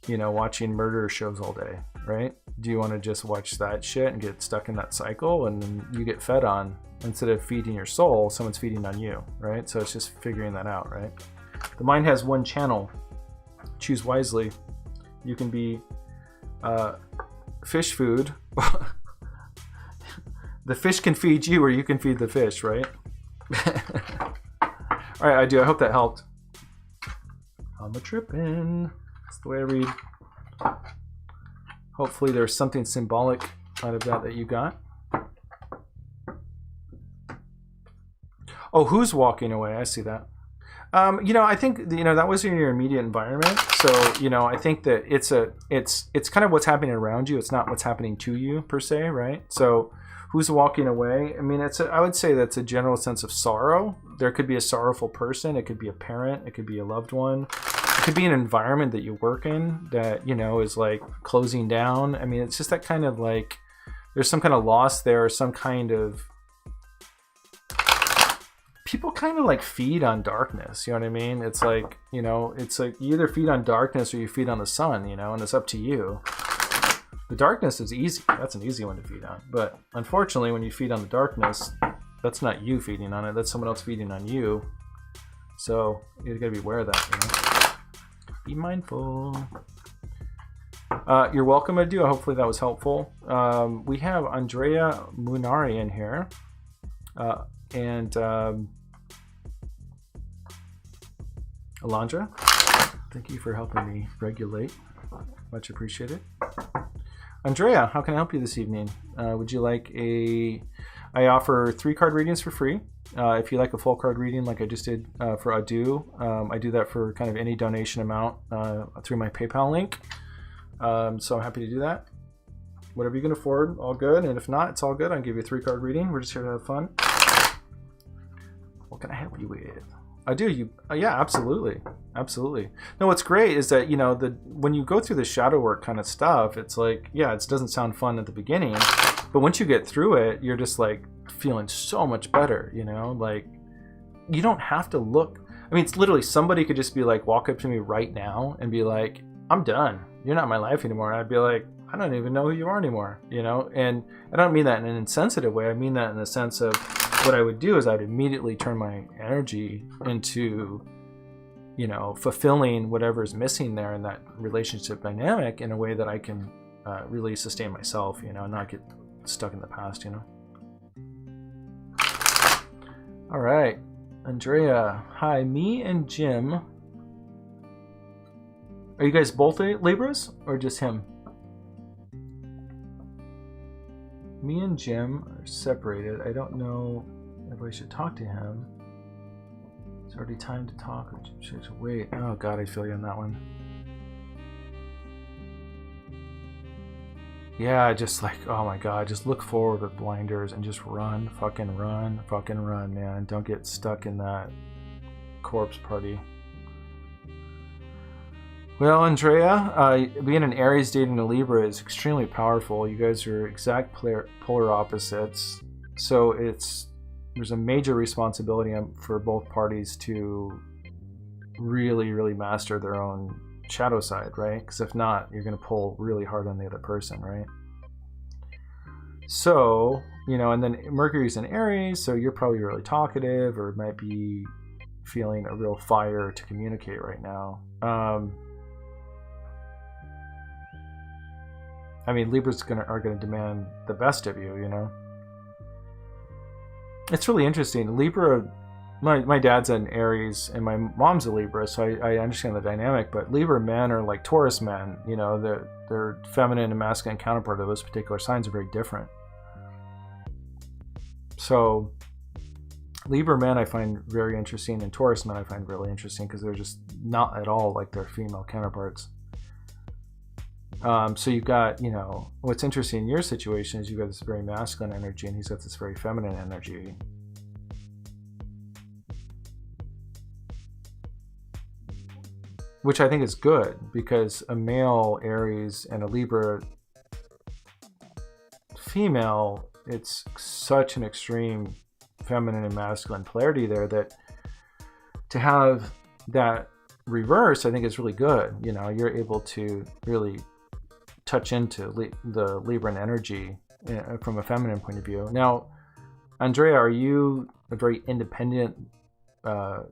you know, watching murder shows all day, right? Do you want to just watch that shit and get stuck in that cycle and then you get fed on? Instead of feeding your soul, someone's feeding on you, right? So it's just figuring that out, right? The mind has one channel. Choose wisely. You can be fish food. The fish can feed you, or you can feed the fish, right? All right, I hope that helped. I'm a trippin'. That's the way I read. Hopefully there's something symbolic out of that you got. Oh, who's walking away? I see that. You know, I think, you know, that was in your immediate environment. So, you know, I think that it's kind of what's happening around you. It's not what's happening to you per se, right? So who's walking away? I mean, I would say that's a general sense of sorrow. There could be a sorrowful person. It could be a parent. It could be a loved one. It could be an environment that you work in that, you know, is like closing down. I mean, it's just that kind of like, there's some kind of loss there, or some kind of, people kind of like feed on darkness, you know what I mean? It's like, you know, it's like you either feed on darkness or you feed on the sun, you know, and it's up to you. The darkness is easy. That's an easy one to feed on. But unfortunately, when you feed on the darkness, that's not you feeding on it. That's someone else feeding on you. So you gotta be aware of that, you know? Be mindful. You're welcome, Adu. Hopefully that was helpful. We have Andrea Munari in here. And Alondra, thank you for helping me regulate. Much appreciated. Andrea, how can I help you this evening? Would you like I offer 3 card readings for free. If you like a full card reading like I just did for Adu, I do that for kind of any donation amount through my PayPal link. So I'm happy to do that. Whatever you can afford, all good. And if not, it's all good. I'll give you a 3 card reading. We're just here to have fun. What can I help you with? Yeah, absolutely. No, what's great is that, you know, when you go through the shadow work kind of stuff, it's like, yeah, it doesn't sound fun at the beginning, but once you get through it, you're just like feeling so much better, you know, like you don't have to look. I mean, it's literally somebody could just be like, walk up to me right now and be like, I'm done. You're not in my life anymore. And I'd be like, I don't even know who you are anymore, you know? And I don't mean that in an insensitive way. I mean that in the sense of, what I would do is I'd immediately turn my energy into, you know, fulfilling whatever is missing there in that relationship dynamic in a way that I can really sustain myself, you know, and not get stuck in the past, you know. All right, Andrea. Hi, me and Jim. Are you guys both Libras or just him? Me and Jim are separated. I don't know if I should talk to him. His It's already time to talk. Wait. Oh God, I feel you on that one. Yeah, just like, oh my God, just look forward with blinders and just run, fucking run, man. Don't get stuck in that corpse party. Well, Andrea, being an Aries dating a Libra is extremely powerful. You guys are exact polar opposites. So there's a major responsibility for both parties to really, really master their own shadow side, right? Because if not, you're going to pull really hard on the other person, right? So, and then Mercury's in Aries, so you're probably really talkative or might be feeling a real fire to communicate right now. Libras are gonna demand the best of you, It's really interesting. Libra, my dad's an Aries and my mom's a Libra, so I understand the dynamic, but Libra men are like Taurus men, their feminine and masculine counterpart of those particular signs are very different. So Libra men I find very interesting, and Taurus men I find really interesting because they're just not at all like their female counterparts. So you've got, what's interesting in your situation is you've got this very masculine energy and he's got this very feminine energy. Which I think is good because a male Aries and a Libra female, it's such an extreme feminine and masculine polarity there that to have that reverse, I think is really good. You're able to really touch into the Libran energy from a feminine point of view. Now, Andrea, are you a very independent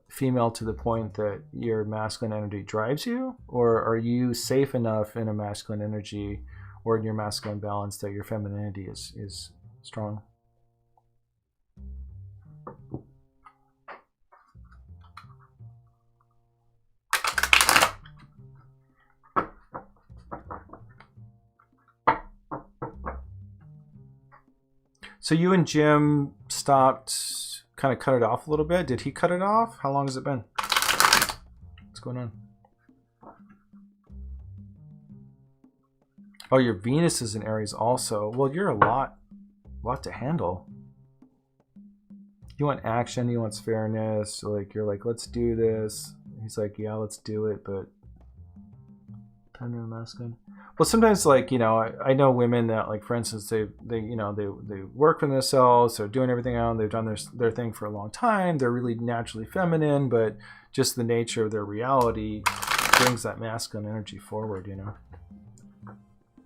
female to the point that your masculine energy drives you, or are you safe enough in a masculine energy or in your masculine balance that your femininity is strong? So you and Jim stopped, kind of cut it off a little bit. Did he cut it off? How long has it been? What's going on? Oh, your Venus is in Aries also. Well, you're a lot to handle. He wants action. He wants fairness. So you're like, let's do this. He's like, yeah, let's do it, but feminine, masculine. Well, sometimes, I know women that, for instance, they work for themselves, they're doing everything out, they've done their thing for a long time, they're really naturally feminine, but just the nature of their reality brings that masculine energy forward,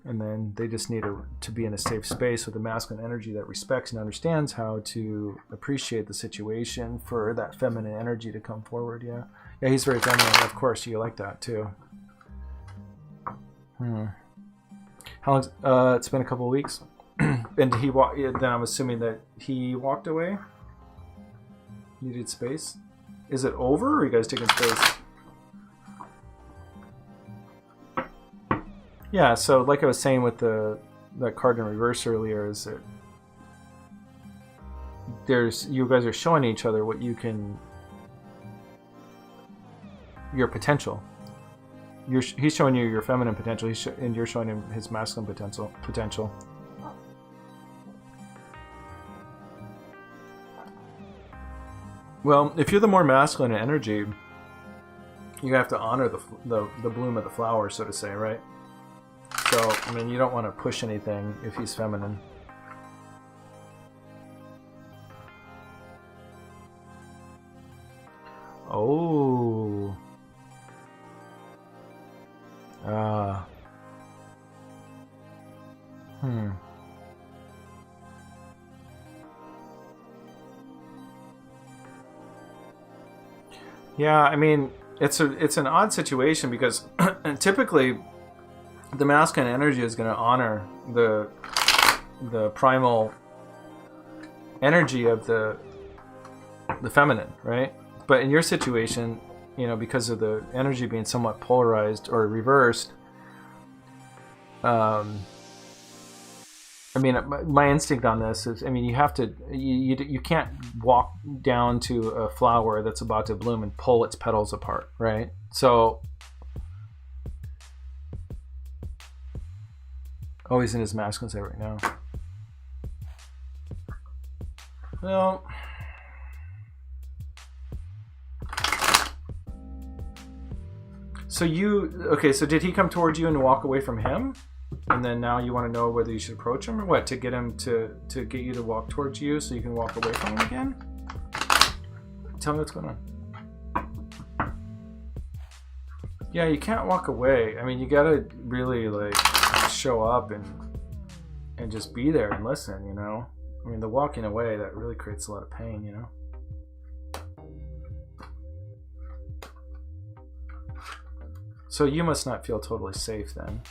And then they just need to be in a safe space with a masculine energy that respects and understands how to appreciate the situation for that feminine energy to come forward, yeah. Yeah, he's very feminine, of course, you like that too. How long? It's been a couple of weeks. And he walked. Then I'm assuming that he walked away. Needed space. Is it over, or are you guys taking space? Yeah. So, like I was saying with that card in reverse earlier, is that you guys are showing each other what you can, your potential. He's showing you your feminine potential, and you're showing him his masculine potential. Well, if you're the more masculine energy, you have to honor the bloom of the flower, so to say, right? So, you don't want to push anything if he's feminine. Oh. Yeah, it's an odd situation because typically the masculine energy is going to honor the primal energy of the feminine, right? But in your situation, because of the energy being somewhat polarized or reversed, I I mean, my instinct on this is, I mean, you have to, you can't walk down to a flower that's about to bloom and pull its petals apart, right? So, oh, he's in his masculine side right now. Well, so okay, so did he come towards you and walk away from him? And then now you want to know whether you should approach him or what? To get him to get you to walk towards you so you can walk away from him again? Tell me what's going on. Yeah, you can't walk away. I mean, you gotta really like show up and just be there and listen, you know? I mean, the walking away, that really creates a lot of pain, you know? So you must not feel totally safe then,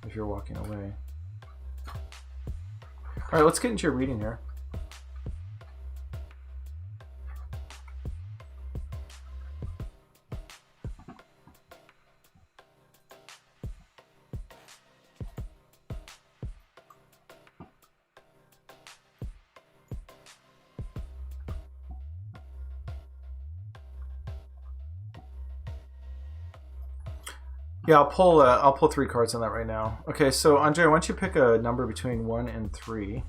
if you're walking away. All right, let's get into your reading here. Yeah, I'll pull 3 cards on that right now. Okay, so Andre, why don't you pick a number between 1 and 3?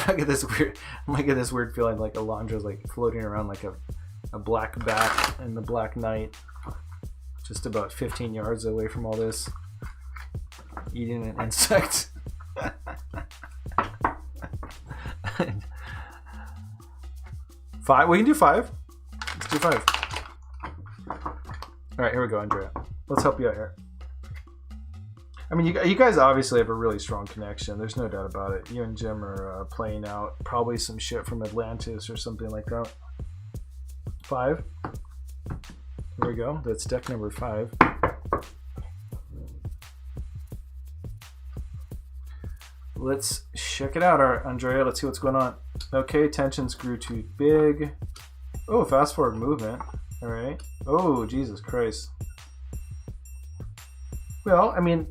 I get this weird feeling like Alondra's like floating around like a black bat in the black night, just about 15 yards away from all this, eating an insect. 5? We can do 5. Let's do 5. All right, here we go, Andrea. Let's help you out here. I mean, you guys obviously have a really strong connection. There's no doubt about it. You and Jim are playing out probably some shit from Atlantis or something like that. 5. Here we go. That's deck number 5. Let's check it out, Andrea. Let's see what's going on. Okay, tensions grew too big. Oh, fast forward movement. All right. Oh, Jesus Christ. Well, I mean,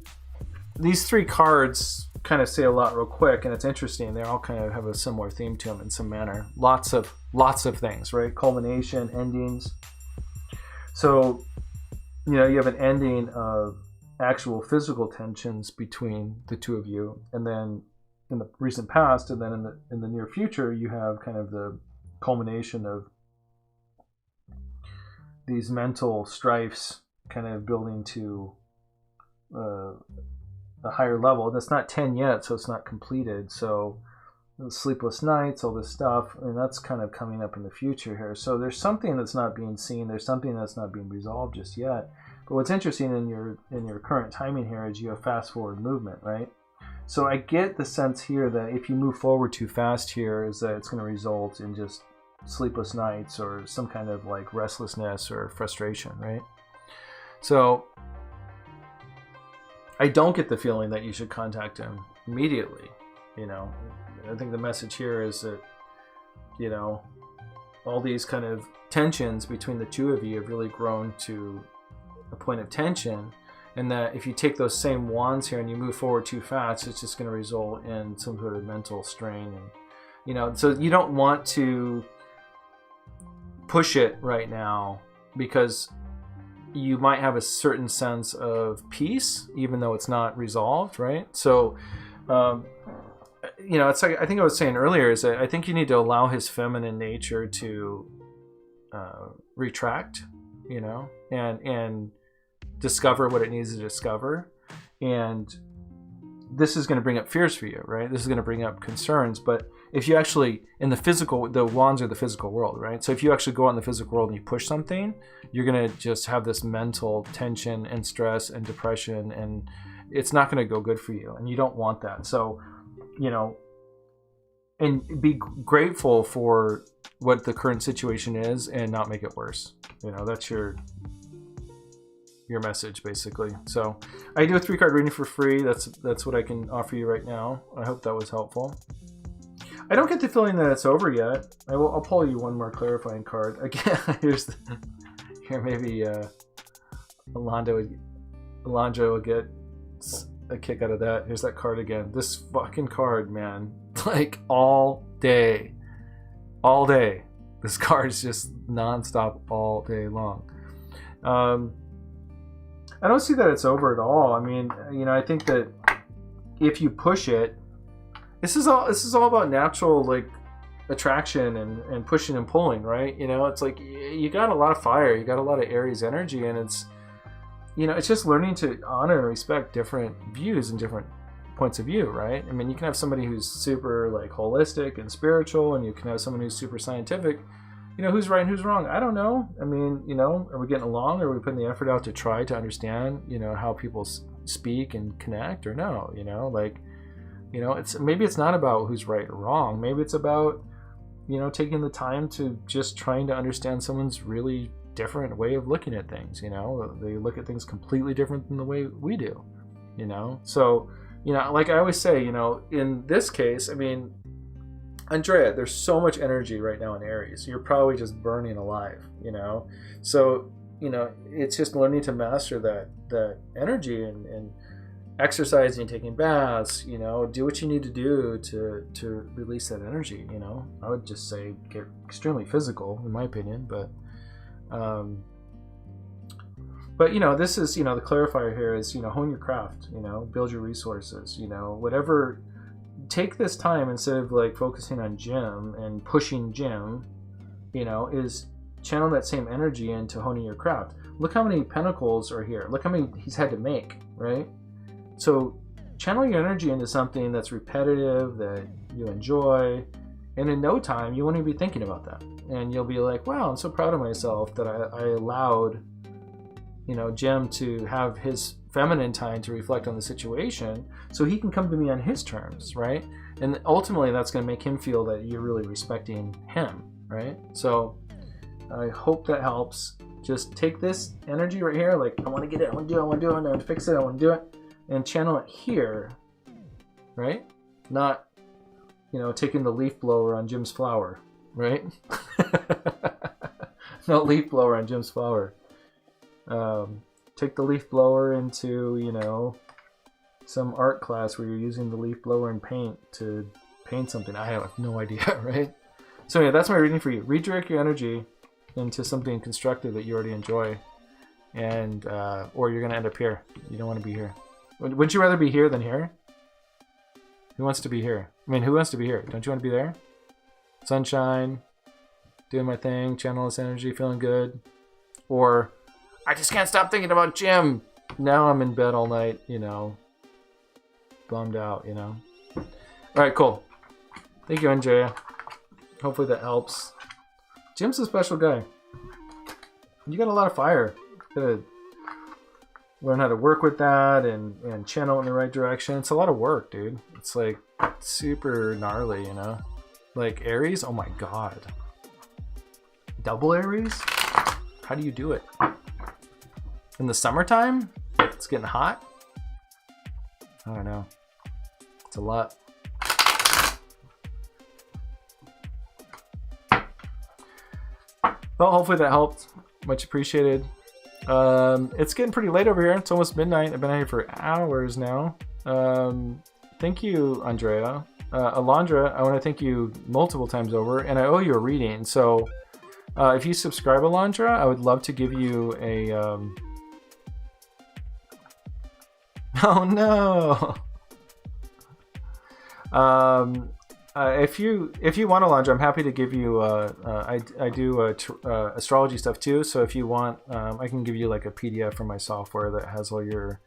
these 3 cards kind of say a lot real quick, and it's interesting. They all kind of have a similar theme to them in some manner. Lots of things, right? Culmination, endings. So, you know, you have an ending of actual physical tensions between the two of you, and then in the recent past, and then in the near future, you have kind of the culmination of these mental strifes kind of building to a higher level. And it's not 10 yet, so it's not completed. So sleepless nights, all this stuff, and that's kind of coming up in the future here. So there's something that's not being seen. There's something that's not being resolved just yet. But what's interesting in your current timing here is you have fast forward movement, right? So I get the sense here that if you move forward too fast here, is that it's going to result in just sleepless nights or some kind of like restlessness or frustration, right? So I don't get the feeling that you should contact him immediately. You know, I think the message here is that, you know, all these kind of tensions between the two of you have really grown to a point of tension, and that if you take those same wands here and you move forward too fast, it's just going to result in some sort of mental strain. And, you know, so you don't want to push it right now, because you might have a certain sense of peace even though it's not resolved, right? So you know, it's like I think I was saying earlier, is that I think you need to allow his feminine nature to retract, you know, and discover what it needs to discover. And this is going to bring up fears for you, right? This is going to bring up concerns. But if you actually, in the physical, the wands are the physical world, right? So if you actually go out in the physical world and you push something, you're going to just have this mental tension and stress and depression, and it's not going to go good for you. And you don't want that. So, you know, and be grateful for what the current situation is and not make it worse. You know, that's your message basically. So I do a 3-card reading for free. That's what I can offer you right now. I hope that was helpful. I don't get the feeling that it's over yet. I'll pull you one more clarifying card. Again, here maybe Alondra will get a kick out of that. Here's that card again. This fucking card, man. Like all day. This card is just non-stop all day long. I don't see that it's over at all. I mean, you know, I think that if you push it, this is all about natural like attraction and pushing and pulling, right? You know, it's like you got a lot of fire, you got a lot of Aries energy, and it's, you know, it's just learning to honor and respect different views and different points of view, right? I mean, you can have somebody who's super like holistic and spiritual, and you can have someone who's super scientific. You know, who's right and who's wrong? I don't know. I mean, you know, are we getting along? Are we putting the effort out to try to understand, you know, how people speak and connect, or no? You know, like, you know, maybe it's not about who's right or wrong. Maybe it's about, you know, taking the time to just trying to understand someone's really different way of looking at things. You know, they look at things completely different than the way we do, you know? So, you know, like I always say, you know, in this case, I mean, Andrea, there's so much energy right now in Aries. You're probably just burning alive, you know? So, you know, it's just learning to master that energy and exercising, taking baths, you know, do what you need to do to release that energy, you know? I would just say get extremely physical, in my opinion, but you know, this is, you know, the clarifier here is, you know, hone your craft, you know, build your resources, you know, whatever. Take this time, instead of like focusing on Jim and pushing Jim, you know, is channel that same energy into honing your craft. Look how many pentacles are here. Look how many he's had to make, right? So channel your energy into something that's repetitive, that you enjoy, and in no time you won't even be thinking about that. And you'll be like, wow, I'm so proud of myself that I allowed, you know, Jim to have his feminine time to reflect on the situation so he can come to me on his terms, right? And ultimately that's going to make him feel that you're really respecting him, right? So I hope that helps. Just take this energy right here, like, I want to get it, I want to do it, I want to do it, I want to fix it, I want to do it, and channel it here, right? Not, you know, taking the leaf blower on Jim's flower, right? No leaf blower on Jim's flower. Take the leaf blower into, you know, some art class where you're using the leaf blower and paint to paint something. I have no idea, right? So yeah, that's my reading for you. Redirect your energy into something constructive that you already enjoy, and or you're gonna end up here. You don't want to be here. Wouldn't you rather be here than here? Who wants to be here? I mean, who wants to be here? Don't you want to be there? Sunshine, doing my thing, channel this energy, feeling good. Or I just can't stop thinking about Jim. Now I'm in bed all night, you know, bummed out, you know. All right, cool. Thank you, Andrea. Hopefully that helps. Jim's a special guy. You got a lot of fire. You gotta learn how to work with that and channel it in the right direction. It's a lot of work, dude. It's like super gnarly, you know. Like Aries, oh my god. Double Aries? How do you do it? In the summertime? It's getting hot? I don't know. It's a lot. Well, hopefully that helped. Much appreciated. It's getting pretty late over here. It's almost midnight. I've been out here for hours now. Thank you, Andrea. Alondra, I want to thank you multiple times over, and I owe you a reading. So if you subscribe, Alondra, I would love to give you a... Oh no! If you want, Alondra, I'm happy to give you. I do astrology stuff too. So if you want, I can give you like a PDF from my software that has all your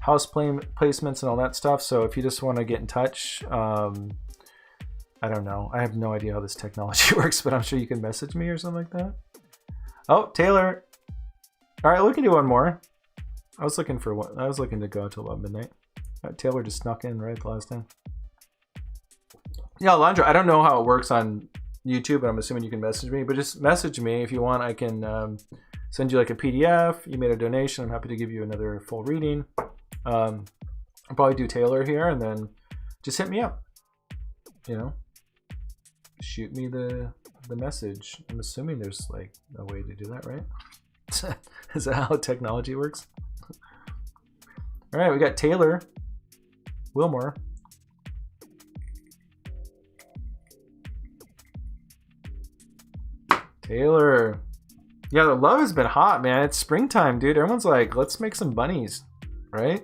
house placements and all that stuff. So if you just want to get in touch, I don't know. I have no idea how this technology works, but I'm sure you can message me or something like that. Oh, Taylor! All right, we can do one more. I was looking to go until about midnight. Taylor just snuck in right at the last time. Yeah, Alondra, I don't know how it works on YouTube, but I'm assuming you can message me. But just message me if you want. I can send you like a PDF. You made a donation. I'm happy to give you another full reading. I'll probably do Taylor here, and then just hit me up. You know, shoot me the message. I'm assuming there's like a way to do that, right? Is that how technology works? All right, we got Taylor Wilmore. Taylor. Yeah, the love has been hot, man. It's springtime, dude. Everyone's like, let's make some bunnies, right?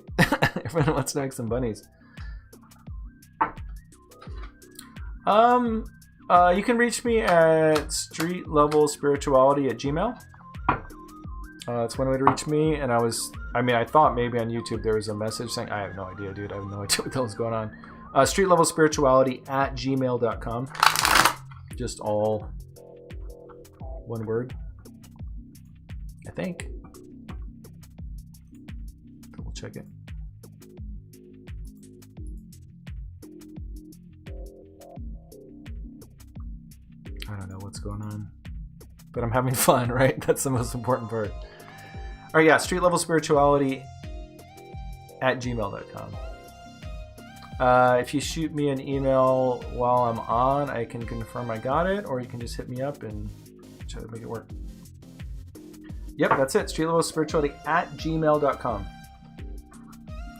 Everyone wants to make some bunnies. You can reach me at streetlevelspirituality@gmail.com. That's one way to reach me. And I thought maybe on YouTube there was a message saying, I have no idea, dude. I have no idea what the hell's going on. Streetlevelspirituality@gmail.com. Just all one word, I think. Double check it. I don't know what's going on, but I'm having fun, right? That's the most important part. All right, yeah, streetlevelspirituality@gmail.com. If you shoot me an email while I'm on, I can confirm I got it, or you can just hit me up and try to make it work. Yep, that's it. streetlevelspirituality@gmail.com.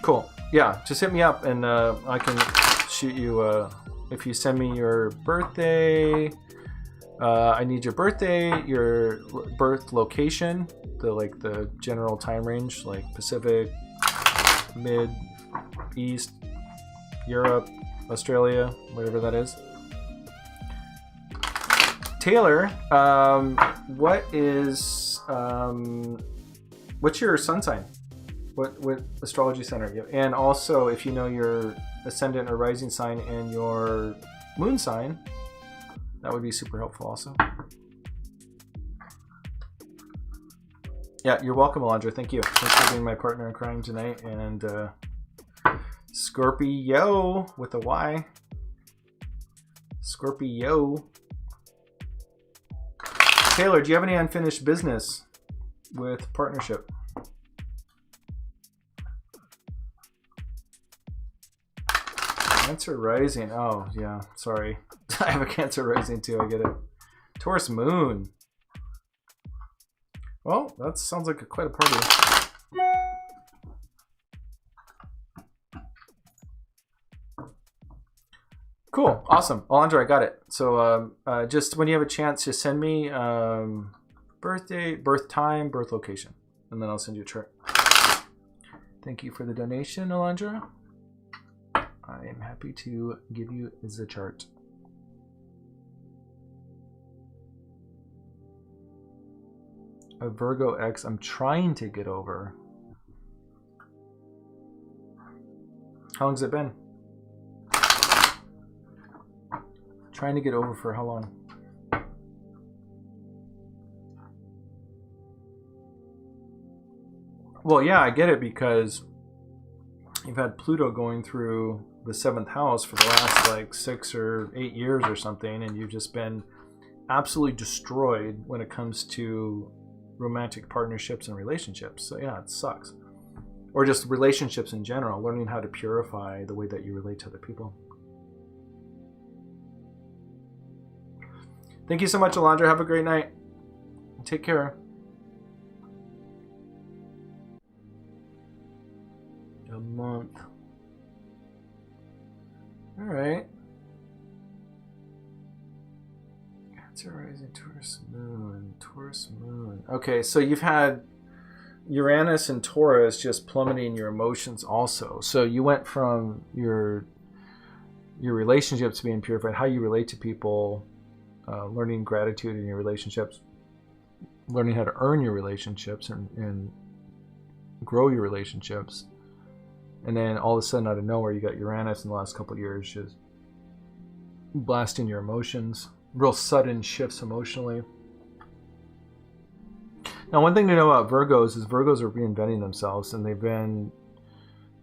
Cool. Yeah, just hit me up and I can shoot you. If you send me your birthday, I need your birthday, your birth location, the general time range, like Pacific, Mid, East, Europe, Australia, whatever that is. Taylor, what's your sun sign? What astrology sign are you? And also, if you know your ascendant or rising sign and your moon sign, that would be super helpful also. Yeah, you're welcome, Alondra. Thank you. Thanks for being my partner in crime tonight. And Scorpio with a Y. Scorpio. Taylor, do you have any unfinished business with partnership? Cancer rising. Oh, yeah. Sorry. I have a Cancer rising too. I get it. Taurus moon. Well, that sounds like quite a party. Cool. Awesome. Alondra, I got it. So just when you have a chance, just send me birthday, birth time, birth location, and then I'll send you a chart. Thank you for the donation, Alondra. I am happy to give you the chart. A Virgo X I'm trying to get over. How long's it been? Trying to get over for how long? Well, yeah, I get it because you've had Pluto going through the 7th house for the last like 6 or 8 years or something, and you've just been absolutely destroyed when it comes to romantic partnerships and relationships. So yeah, it sucks. Or just relationships in general, learning how to purify the way that you relate to other people. Thank you so much, Alondra. Have a great night. Take care. A month. All right. Cancer rising, Taurus moon, Taurus moon. Okay, so you've had Uranus and Taurus just plummeting your emotions also. So you went from your relationships being purified, how you relate to people, learning gratitude in your relationships, learning how to earn your relationships and grow your relationships. And then all of a sudden, out of nowhere, you got Uranus in the last couple of years just blasting your emotions. Real sudden shifts emotionally. Now, one thing to know about Virgos is Virgos are reinventing themselves, and they've been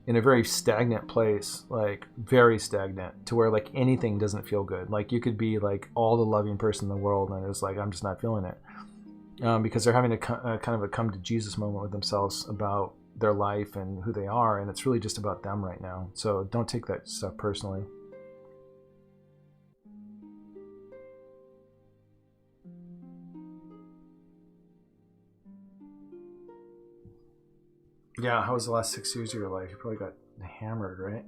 in a very stagnant place, like very stagnant, to where like anything doesn't feel good. Like you could be like all the loving person in the world, and it's like, I'm just not feeling it, because they're having a kind of a come to Jesus moment with themselves about their life and who they are, and it's really just about them right now. So don't take that stuff personally. Yeah, how was the last 6 years of your life? You probably got hammered, right?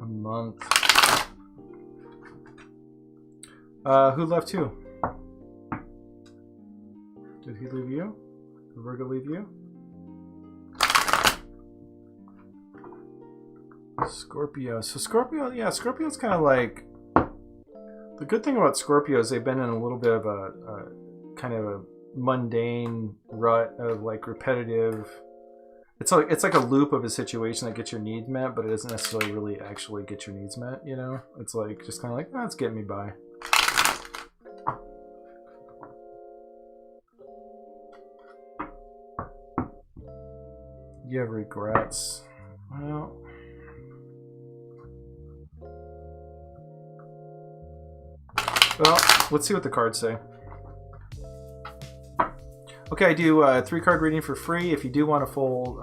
A month. Who left who? Did he leave you? Did Virgo leave you? Scorpio. So Scorpio, yeah, Scorpio's kind of like, the good thing about Scorpio is they've been in a little bit of a kind of a mundane rut of like repetitive. It's like a loop of a situation that gets your needs met, but it doesn't necessarily really actually get your needs met. You know, it's like just kind of like, oh, it's getting me by. You have regrets. Well. Well, let's see what the cards say. Okay, I do a 3-card reading for free. If you do want a full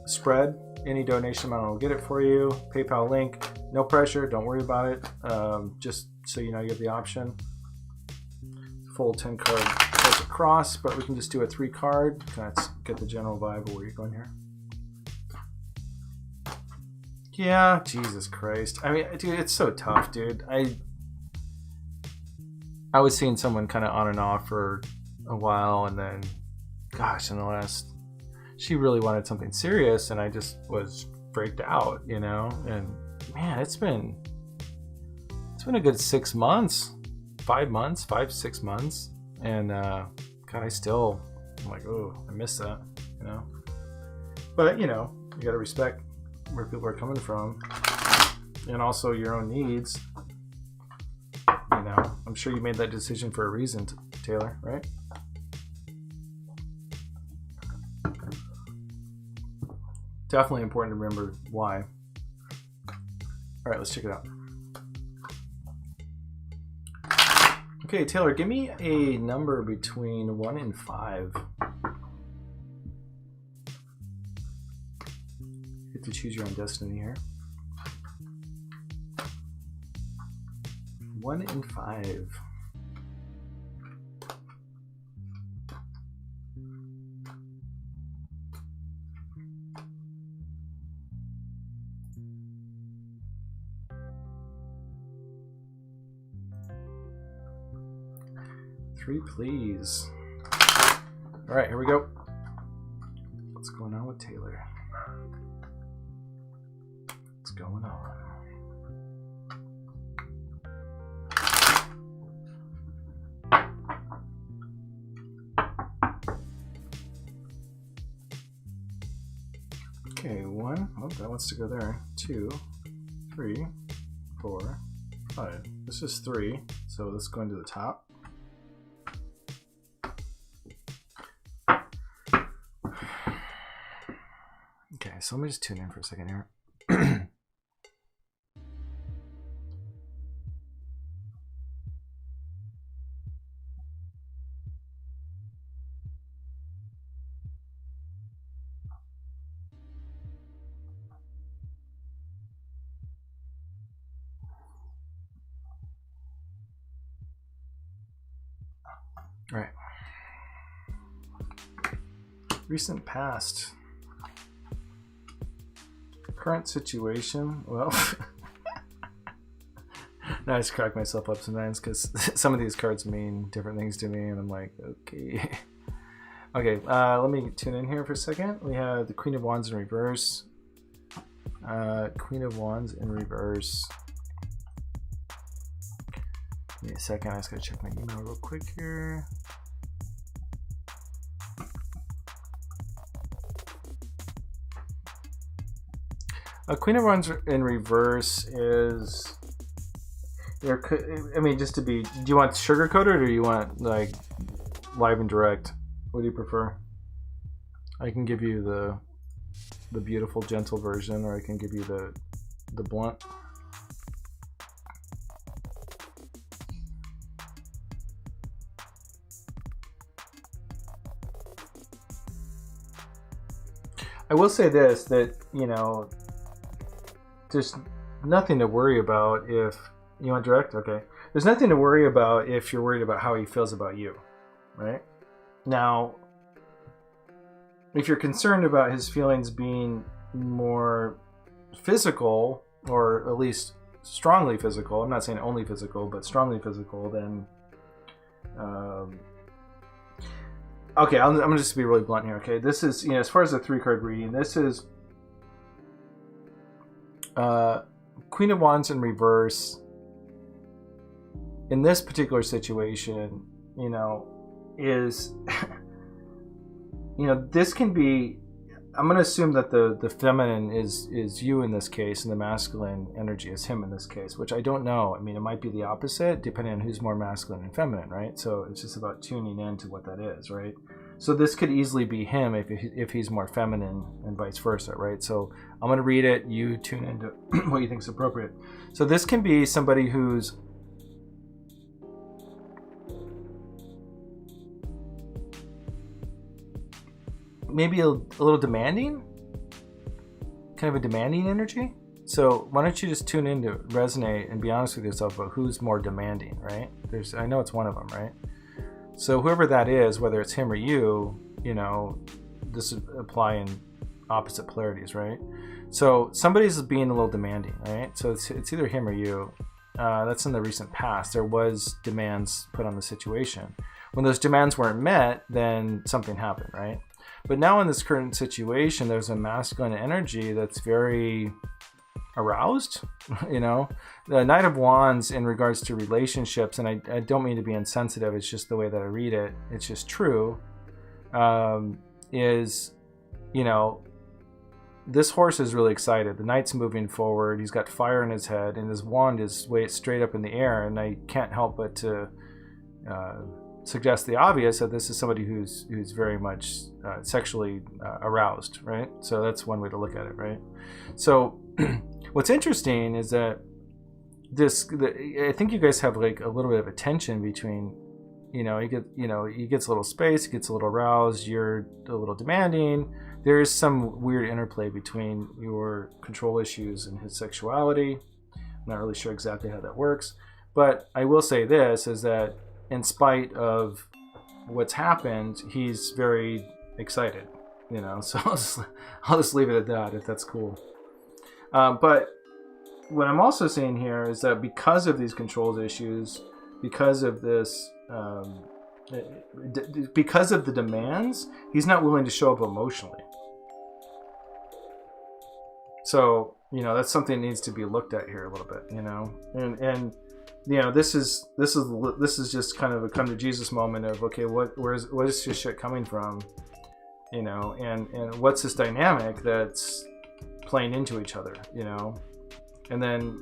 spread, any donation amount will get it for you. PayPal link. No pressure. Don't worry about it. Just so you know, you have the option. Full 10 cards across, but we can just do a 3-card. Let's get the general vibe of where you're going here. Yeah, Jesus Christ. I mean, dude, it's so tough, dude. I was seeing someone kind of on and off for a while, and then, gosh, in the last, she really wanted something serious, and I just was freaked out, you know. And man, it's been a good 6 months, 5 months, 6 months, and God, I'm like, oh, I miss that, you know. But you know, you gotta respect where people are coming from, and also your own needs. You know, I'm sure you made that decision for a reason, Taylor, right? Definitely important to remember why. All right, let's check it out. Okay, Taylor, give me a number between 1 and 5. You get to choose your own destiny here. 1 and 5. Three, please. All right, here we go. What's going on with Taylor? What's going on? Okay, 1. Oh, that wants to go there. 2, 3, 4, 5. This is 3, so let's go into the top. Okay, so let me just tune in for a second here. All right. Recent past. Current situation. Well, now I just crack myself up sometimes because some of these cards mean different things to me, and I'm like, okay. Okay, let me tune in here for a second. We have the Queen of Wands in reverse. Queen of Wands in reverse. Give me a second. I just gotta check my email real quick here. A Queen of Wands in reverse is... I mean, just to be... Do you want sugar-coated or do you want, like, live and direct? What do you prefer? I can give you the beautiful, gentle version, or I can give you the blunt. I will say this, that, you know, there's nothing to worry about if... You want direct? Okay. There's nothing to worry about if you're worried about how he feels about you, right? Now, if you're concerned about his feelings being more physical, or at least strongly physical, I'm not saying only physical, but strongly physical, then... okay, I'm going to just be really blunt here, okay? This is, you know, as far as the 3-card reading, this is Queen of Wands in reverse. In this particular situation, you know, is, you know, this can be, I'm going to assume that the feminine is you in this case, and the masculine energy is him in this case, which I don't know. I mean, it might be the opposite, depending on who's more masculine and feminine, right? So it's just about tuning into what that is, right? So this could easily be him if he's more feminine, and vice versa, right? So I'm going to read it, you tune into what you think is appropriate. So this can be somebody who's maybe a little demanding, kind of a demanding energy. So why don't you just tune in to resonate and be honest with yourself about who's more demanding, right? I know it's one of them, right? So whoever that is, whether it's him or you, you know, this would apply in opposite polarities, right? So somebody's being a little demanding, right? So it's either him or you. That's in the recent past. There was demands put on the situation. When those demands weren't met, then something happened, right? But now in this current situation, there's a masculine energy that's very aroused, you know. The Knight of Wands in regards to relationships, and I don't mean to be insensitive, it's just the way that I read it, it's just true, is, you know, this horse is really excited. The knight's moving forward, he's got fire in his head, and his wand is way straight up in the air, and I can't help but to suggest the obvious, that this is somebody who's very much sexually aroused, right? So that's one way to look at it, right? So what's interesting is that I think you guys have like a little bit of a tension between, you know, he gets a little space, he gets a little aroused, you're a little demanding. There is some weird interplay between your control issues and his sexuality. I'm not really sure exactly how that works, but I will say this, is that in spite of what's happened, he's very excited, you know, so I'll just leave it at that, if that's cool. But what I'm also saying here is that because of these controls issues, because of this, because of the demands, he's not willing to show up emotionally. So, you know, that's something that needs to be looked at here a little bit, you know, and you know, this is just kind of a come to Jesus moment of, okay, what is this shit coming from, you know, and what's this dynamic that's playing into each other, you know, and then,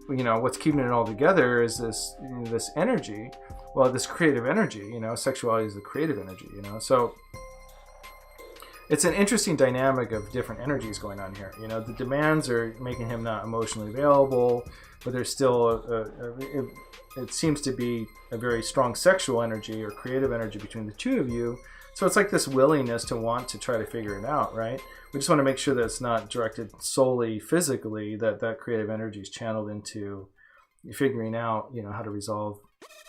you know, what's keeping it all together is this, you know, this energy, well, this creative energy, you know, sexuality is the creative energy, you know, so it's an interesting dynamic of different energies going on here. You know, the demands are making him not emotionally available, but there's still it seems to be a very strong sexual energy or creative energy between the two of you. So it's like this willingness to want to try to figure it out, right? We just want to make sure that it's not directed solely physically, that creative energy is channeled into figuring out, you know, how to resolve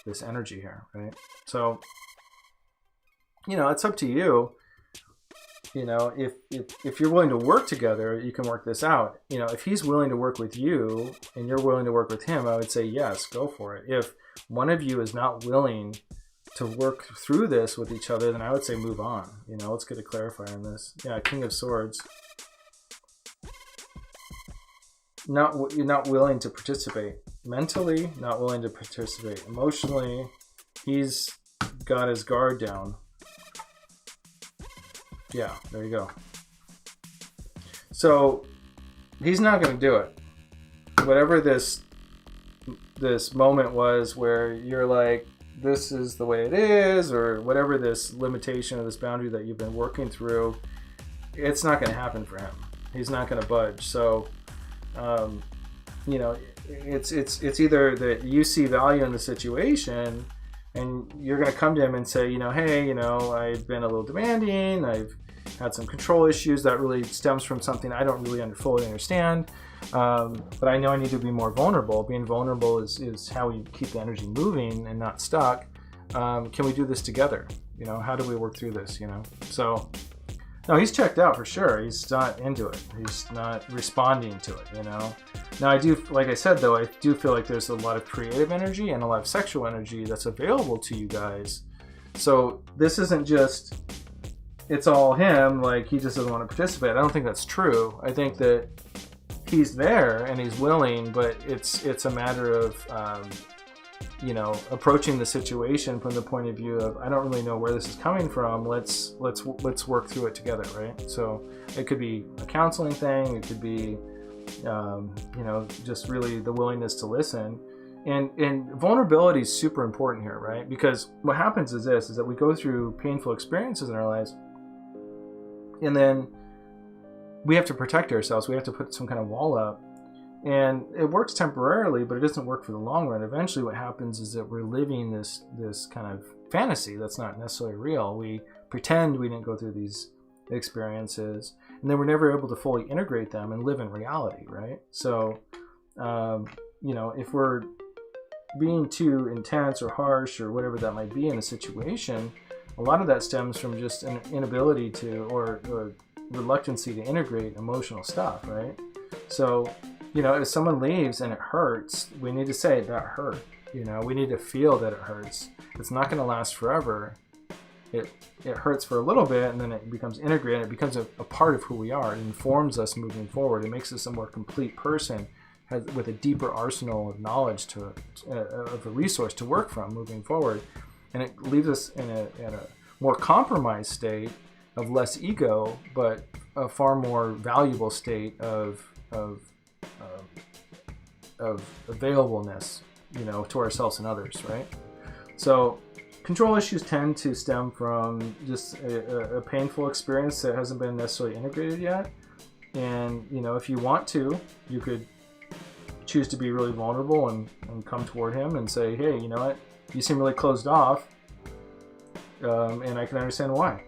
this energy here, right? So, you know, it's up to you. You know, if you're willing to work together, you can work this out. You know, if he's willing to work with you and you're willing to work with him, I would say yes, go for it. If one of you is not willing to work through this with each other, then I would say move on. You know, let's get a clarifier on this. Yeah, King of Swords. You're not willing to participate mentally, not willing to participate emotionally. He's got his guard down. Yeah, there you go. So he's not going to do it. Whatever this moment was where you're like, this is the way it is, or whatever this limitation or this boundary that you've been working through, it's not going to happen for him. He's not going to budge. So, you know, it's either that you see value in the situation and you're going to come to him and say, you know, hey, you know, I've been a little demanding, I've had some control issues that really stems from something I don't really fully understand, but I know I need to be more vulnerable. Being vulnerable is how we keep the energy moving and not stuck. Can we do this together? You know, how do we work through this, you know? So, no, he's checked out for sure. He's not into it. He's not responding to it, you know? Now, I do, like I said, though, I do feel like there's a lot of creative energy and a lot of sexual energy that's available to you guys. So this isn't just, it's all him, like he just doesn't want to participate. I don't think that's true. I think that he's there and he's willing, but it's a matter of, you know, approaching the situation from the point of view of, I don't really know where this is coming from. Let's work through it together, right? So it could be a counseling thing. It could be, you know, just really the willingness to listen. And vulnerability is super important here, right? Because what happens is this, is that we go through painful experiences in our lives, and then we have to protect ourselves. We have to put some kind of wall up. And it works temporarily, but it doesn't work for the long run. Eventually what happens is that we're living this kind of fantasy that's not necessarily real. We pretend we didn't go through these experiences, and then we're never able to fully integrate them and live in reality, right? So, you know, if we're being too intense or harsh or whatever that might be in a situation, a lot of that stems from just an inability to, or reluctancy to integrate emotional stuff, right? So, you know, if someone leaves and it hurts, we need to say that hurt. You know, we need to feel that it hurts. It's not going to last forever. It hurts for a little bit, and then it becomes integrated. It becomes a part of who we are. It informs us moving forward. It makes us a more complete person with a deeper arsenal of knowledge of a resource to work from moving forward. And it leaves us in a more compromised state of less ego, but a far more valuable state of availableness, you know, to ourselves and others, right? So control issues tend to stem from just a painful experience that hasn't been necessarily integrated yet. And, you know, if you want to, you could choose to be really vulnerable and come toward him and say, hey, you know what, you seem really closed off, and I can understand why.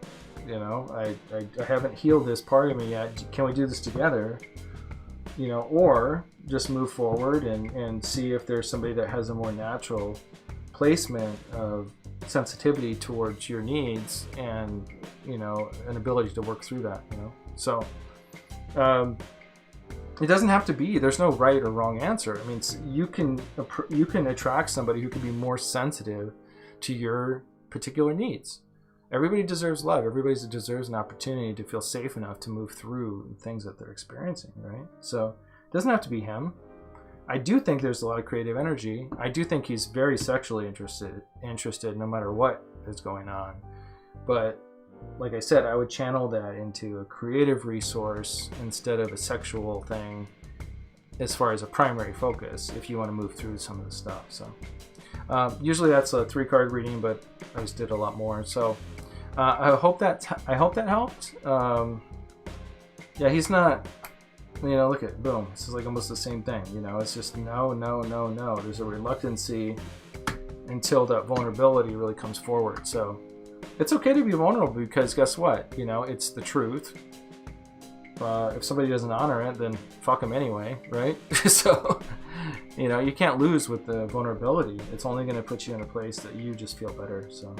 You know, I haven't healed this part of me yet. Can we do this together? You know, or just move forward and see if there's somebody that has a more natural placement of sensitivity towards your needs and, you know, an ability to work through that, you know. So it doesn't have to be, there's no right or wrong answer. I mean, you can attract somebody who can be more sensitive to your particular needs. Everybody deserves love. Everybody deserves an opportunity to feel safe enough to move through things that they're experiencing, right? So it doesn't have to be him. I do think there's a lot of creative energy. I do think he's very sexually interested no matter what is going on. But like I said, I would channel that into a creative resource instead of a sexual thing as far as a primary focus if you want to move through some of the stuff. So usually that's a 3-card reading, but I just did a lot more. So I hope that helped. Yeah, he's not, you know, look at, boom, this is like almost the same thing, you know, it's just no. There's a reluctancy until that vulnerability really comes forward. So it's okay to be vulnerable, because guess what, you know, it's the truth. If somebody doesn't honor it, then fuck them anyway, right? So, you know, you can't lose with the vulnerability. It's only going to put you in a place that you just feel better. So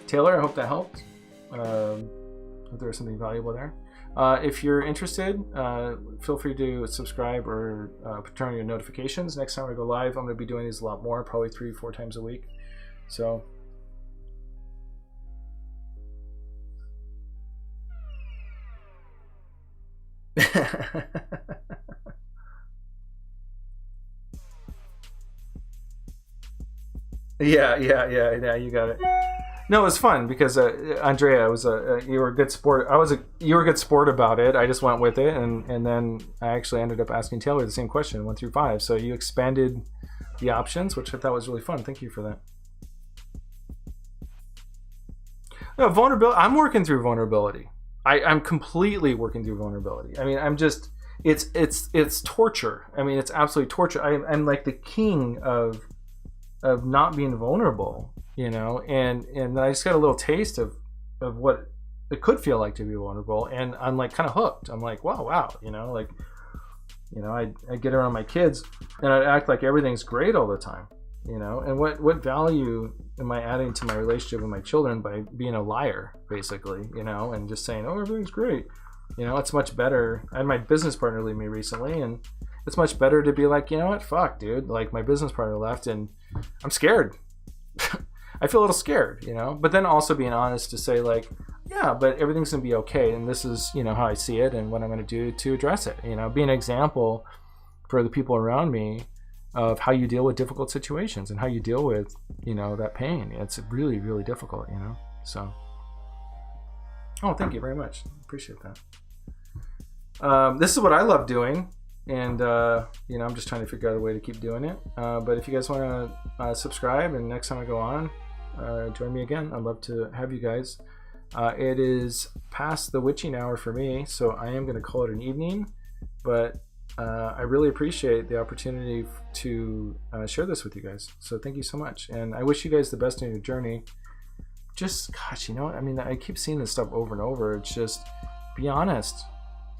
Taylor, I hope that helped. If there was something valuable there. If you're interested, feel free to subscribe or turn on your notifications. Next time I go live, I'm going to be doing these a lot more, probably 3-4 times a week. So yeah, you got it. No, it was fun because Andrea was you were a good sport. You were a good sport about it. I just went with it, and then I actually ended up asking Taylor the same question, 1 through 5. So you expanded the options, which I thought was really fun. Thank you for that. No, vulnerability. I'm working through vulnerability. I'm completely working through vulnerability. I mean, I'm just it's torture. I mean, it's absolutely torture. I'm like the king of not being vulnerable, you know, and I just got a little taste of what it could feel like to be vulnerable, and I'm like kind of hooked. I'm like, wow, you know, like, you know, I get around my kids and I act like everything's great all the time, you know, and what value am I adding to my relationship with my children by being a liar, basically, you know, and just saying, oh, everything's great, you know? It's much better. I had my business partner leave me recently, and it's much better to be like, you know what, fuck, dude, like my business partner left and I'm scared. I feel a little scared, you know, but then also being honest to say like, yeah, but everything's gonna be okay, and this is, you know, how I see it and what I'm gonna do to address it, you know, be an example for the people around me of how you deal with difficult situations and how you deal with, you know, that pain. It's really, really difficult, you know. So, oh, thank you very much. Appreciate that. This is what I love doing, and you know, I'm just trying to figure out a way to keep doing it. But if you guys want to subscribe, and next time I go on, join me again. I'd love to have you guys. It is past the witching hour for me, so I am going to call it an evening, but I really appreciate the opportunity to share this with you guys. So thank you so much, and I wish you guys the best in your journey. Just, gosh, you know what I mean, I keep seeing this stuff over and over. It's just, be honest,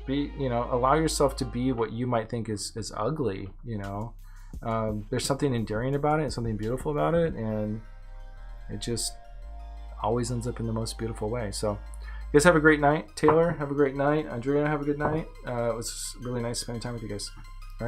be, you know, allow yourself to be what you might think is ugly, you know. There's something endearing about it, something beautiful about it, and it just always ends up in the most beautiful way. So you guys have a great night. Taylor, have a great night. Andrea, have a good night. It was really nice spending time with you guys.